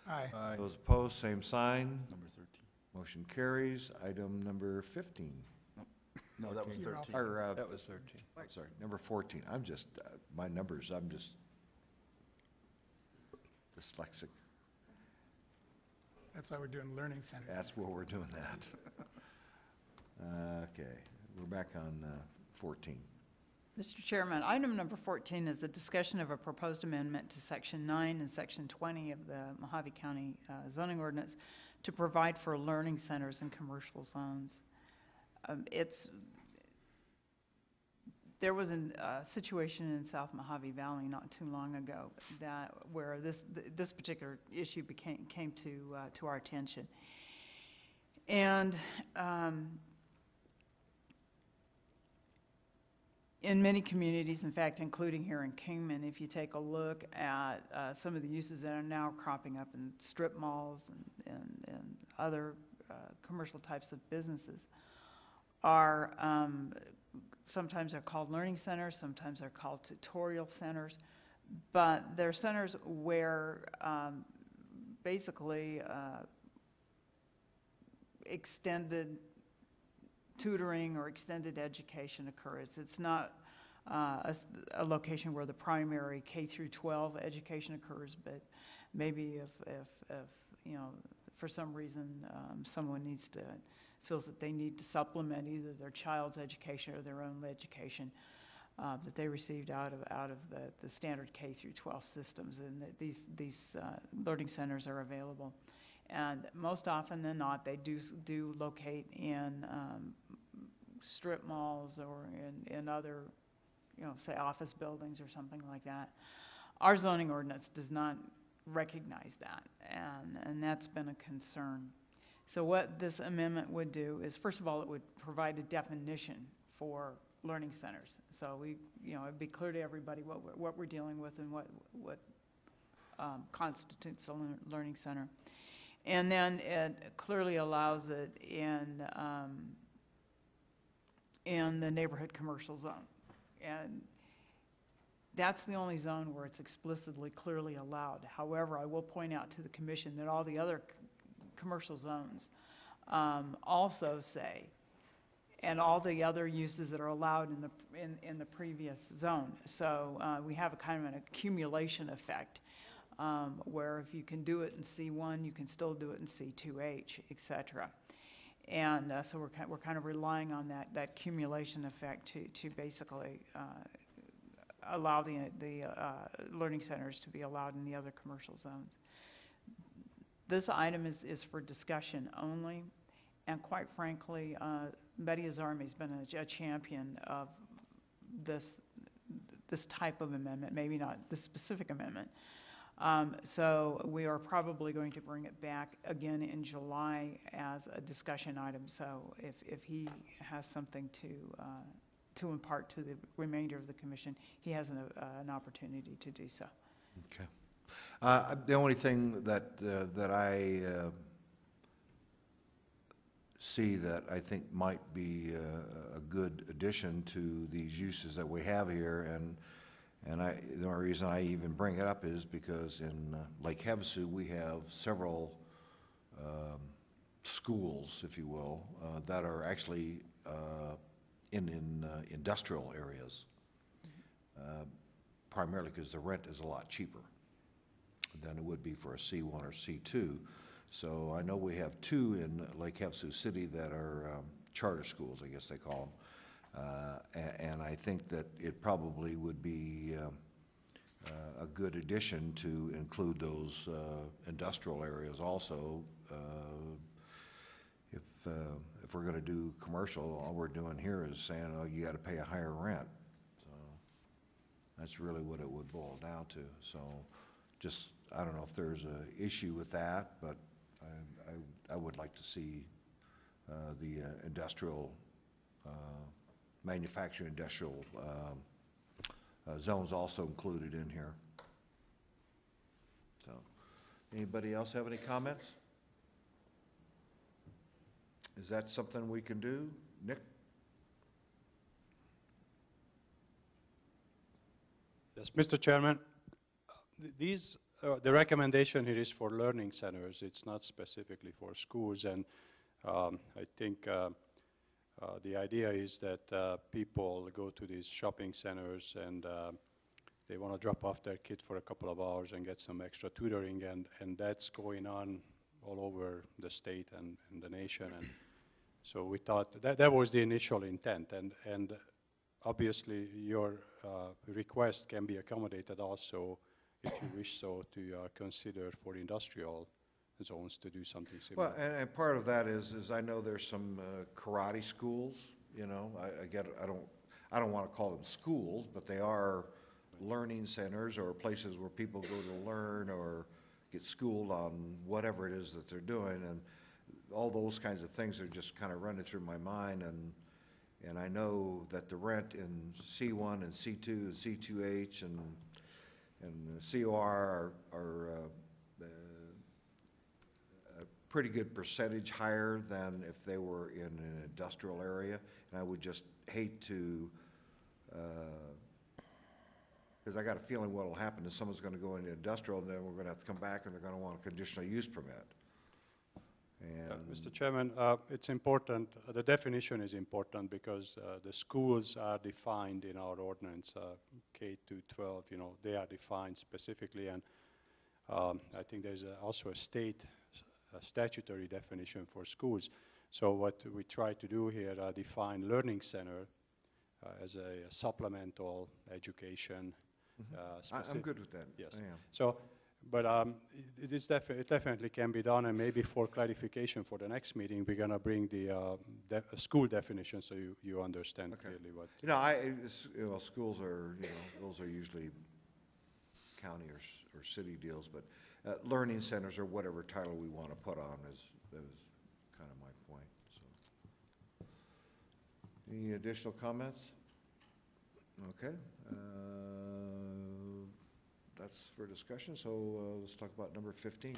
Aye. Aye. Those opposed, same sign. Number 13. Motion carries. Item number 15. No, that was 13. Or, That was 13. sorry, number 14. I'm just, my numbers, I'm just dyslexic. That's why we're doing learning centers. That's where we're doing that. Okay, we're back on 14. Mr. Chairman, item number 14 is a discussion of a proposed amendment to Section 9 and Section 20 of the Mohave County zoning ordinance to provide for learning centers in commercial zones. There was a situation in South Mohave Valley not too long ago where this particular issue came to our attention. And in many communities, in fact, including here in Kingman, if you take a look at some of the uses that are now cropping up in strip malls and other commercial types of businesses, are sometimes they're called learning centers, sometimes they're called tutorial centers, but they're centers where basically extended tutoring or extended education occurs. It's not a location where the primary K through 12 education occurs, but maybe if you know, for some reason someone feels that they need to supplement either their child's education or their own education that they received out of the standard K through 12 systems, and that these learning centers are available. And most often than not, they do locate in strip malls or in other, say office buildings or something like that. Our zoning ordinance does not recognize that, and that's been a concern. So what this amendment would do is, first of all, it would provide a definition for learning centers. So it'd be clear to everybody what we're dealing with and what constitutes a learning center. And then it clearly allows it in the neighborhood commercial zone. And that's the only zone where it's explicitly clearly allowed. However, I will point out to the commission that all the other commercial zones also say, and all the other uses that are allowed in the previous zone. So we have a kind of an accumulation effect where if you can do it in C1, you can still do it in C2H, et cetera. And so we're kind of relying on that accumulation effect to basically allow the learning centers to be allowed in the other commercial zones. This item is for discussion only, and quite frankly, Betty Azarmi has been a champion of this type of amendment, maybe not this specific amendment. So we are probably going to bring it back again in July as a discussion item. So if he has something to impart to the remainder of the commission, he has an opportunity to do so. Okay. The only thing that I see that I think might be a good addition to these uses that we have here, and the only reason I even bring it up is because in Lake Havasu we have several schools, if you will, that are actually in industrial areas, primarily because the rent is a lot cheaper than it would be for a C1 or C2. So I know we have two in Lake Havasu City that are charter schools, I guess they call them. And I think that it probably would be a good addition to include those industrial areas also. If we're going to do commercial, all we're doing here is saying, oh, you got to pay a higher rent. So that's really what it would boil down to. So just, I don't know if there's an issue with that, but I would like to see the industrial, manufacturing industrial zones also included in here. So, anybody else have any comments? Is that something we can do? Nick? Yes, Mr. Chairman, these, the recommendation here is for learning centers. It's not specifically for schools, and I think the idea is that people go to these shopping centers and they want to drop off their kid for a couple of hours and get some extra tutoring, and that's going on all over the state and the nation. And so we thought that was the initial intent, and obviously your request can be accommodated also, if you wish so, to consider for industrial zones to do something similar. Well, and part of that is I know there's some karate schools, you know, I get it, I don't want to call them schools, but they are learning centers or places where people go to learn or get schooled on whatever it is that they're doing, and all those kinds of things are just kind of running through my mind, and I know that the rent in C1 and C2 and C2H and COR are a pretty good percentage higher than if they were in an industrial area, and I would just hate to, because I got a feeling what will happen is someone's going to go into industrial, and then we're going to have to come back and they're going to want a conditional use permit. And Mr. Chairman, it's important, the definition is important because the schools are defined in our ordinance, K to 12, you know, they are defined specifically, and I think there's also a statutory definition for schools. So what we try to do here, define learning center as a supplemental education. I'm good with that. Yes. I am. So But it definitely can be done, and maybe for clarification for the next meeting, we're gonna bring the school definition so you understand clearly what. You know, well, schools are, you know, those are usually county or city deals, but learning centers or whatever title we want to put on is kind of my point, so. Any additional comments? Okay. That's for discussion, so let's talk about number 15.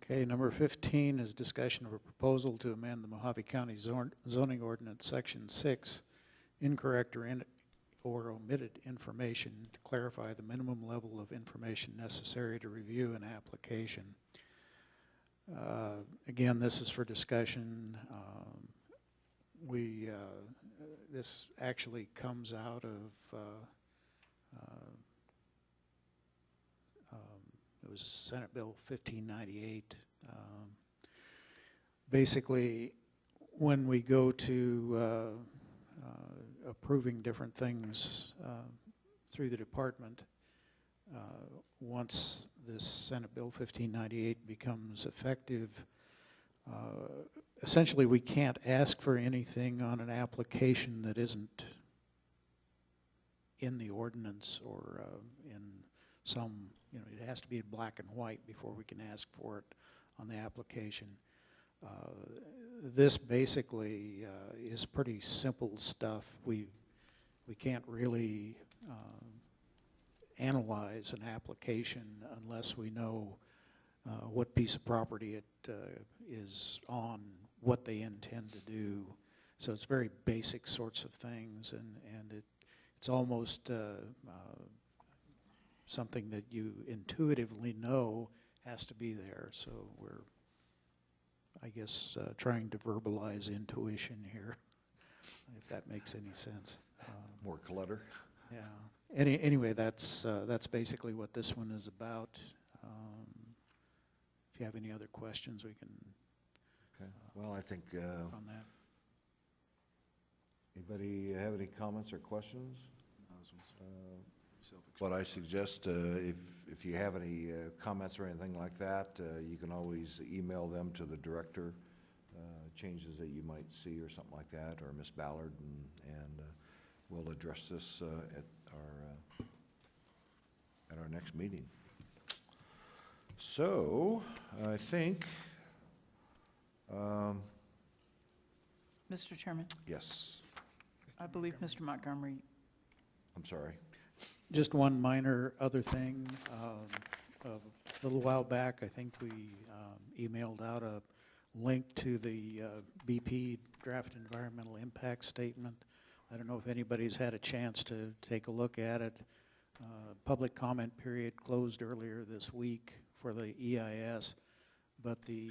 Okay, number 15 is discussion of a proposal to amend the Mohave County zoning ordinance, section 6, incorrect or omitted information to clarify the minimum level of information necessary to review an application. Again, this is for discussion. This actually comes out of it was Senate Bill 1598. Basically, when we go to approving different things through the department, once this Senate Bill 1598 becomes effective, essentially we can't ask for anything on an application that isn't in the ordinance or in some, you know, it has to be in black and white before we can ask for it on the application. This basically is pretty simple stuff. We can't really analyze an application unless we know what piece of property it is on, what they intend to do. So it's very basic sorts of things, and it's almost something that you intuitively know has to be there. So we're, I guess, trying to verbalize intuition here, if that makes any sense. More clutter. Yeah. Anyway, that's basically what this one is about. If you have any other questions, we can. Okay. Well, I think. On that. Anybody have any comments or questions? What I suggest, if you have any comments or anything like that, you can always email them to the director, changes that you might see or something like that, or Miss Ballard, and we'll address this at our next meeting. So, I think. Mr. Chairman, Yes. I believe Mr. Montgomery. I'm sorry. Just one minor other thing. A little while back, I think we emailed out a link to the BP draft environmental impact statement. I don't know if anybody's had a chance to take a look at it. Public comment period closed earlier this week for the EIS, but the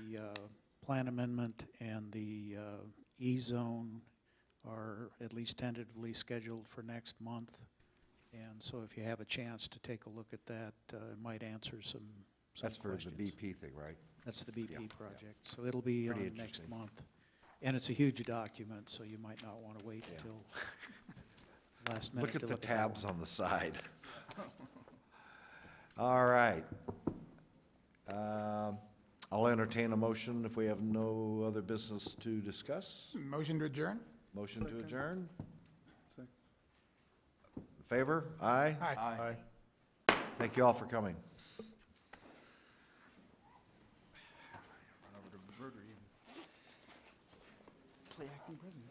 plan amendment and the E-zone are at least tentatively scheduled for next month. And so if you have a chance to take a look at that, it might answer some That's for questions. the BP thing, right? That's the BP Yeah, project. yeah. So it'll be Pretty on next interesting. month. And it's a huge document, so you might not want to wait Yeah. until last minute Look at to the look at that tabs one. on the side. All right. I'll entertain a motion if we have no other business to discuss. Motion to adjourn? Motion to adjourn? In favor? Aye? Aye. Thank you all for coming. Run over to the Rotary and play acting president.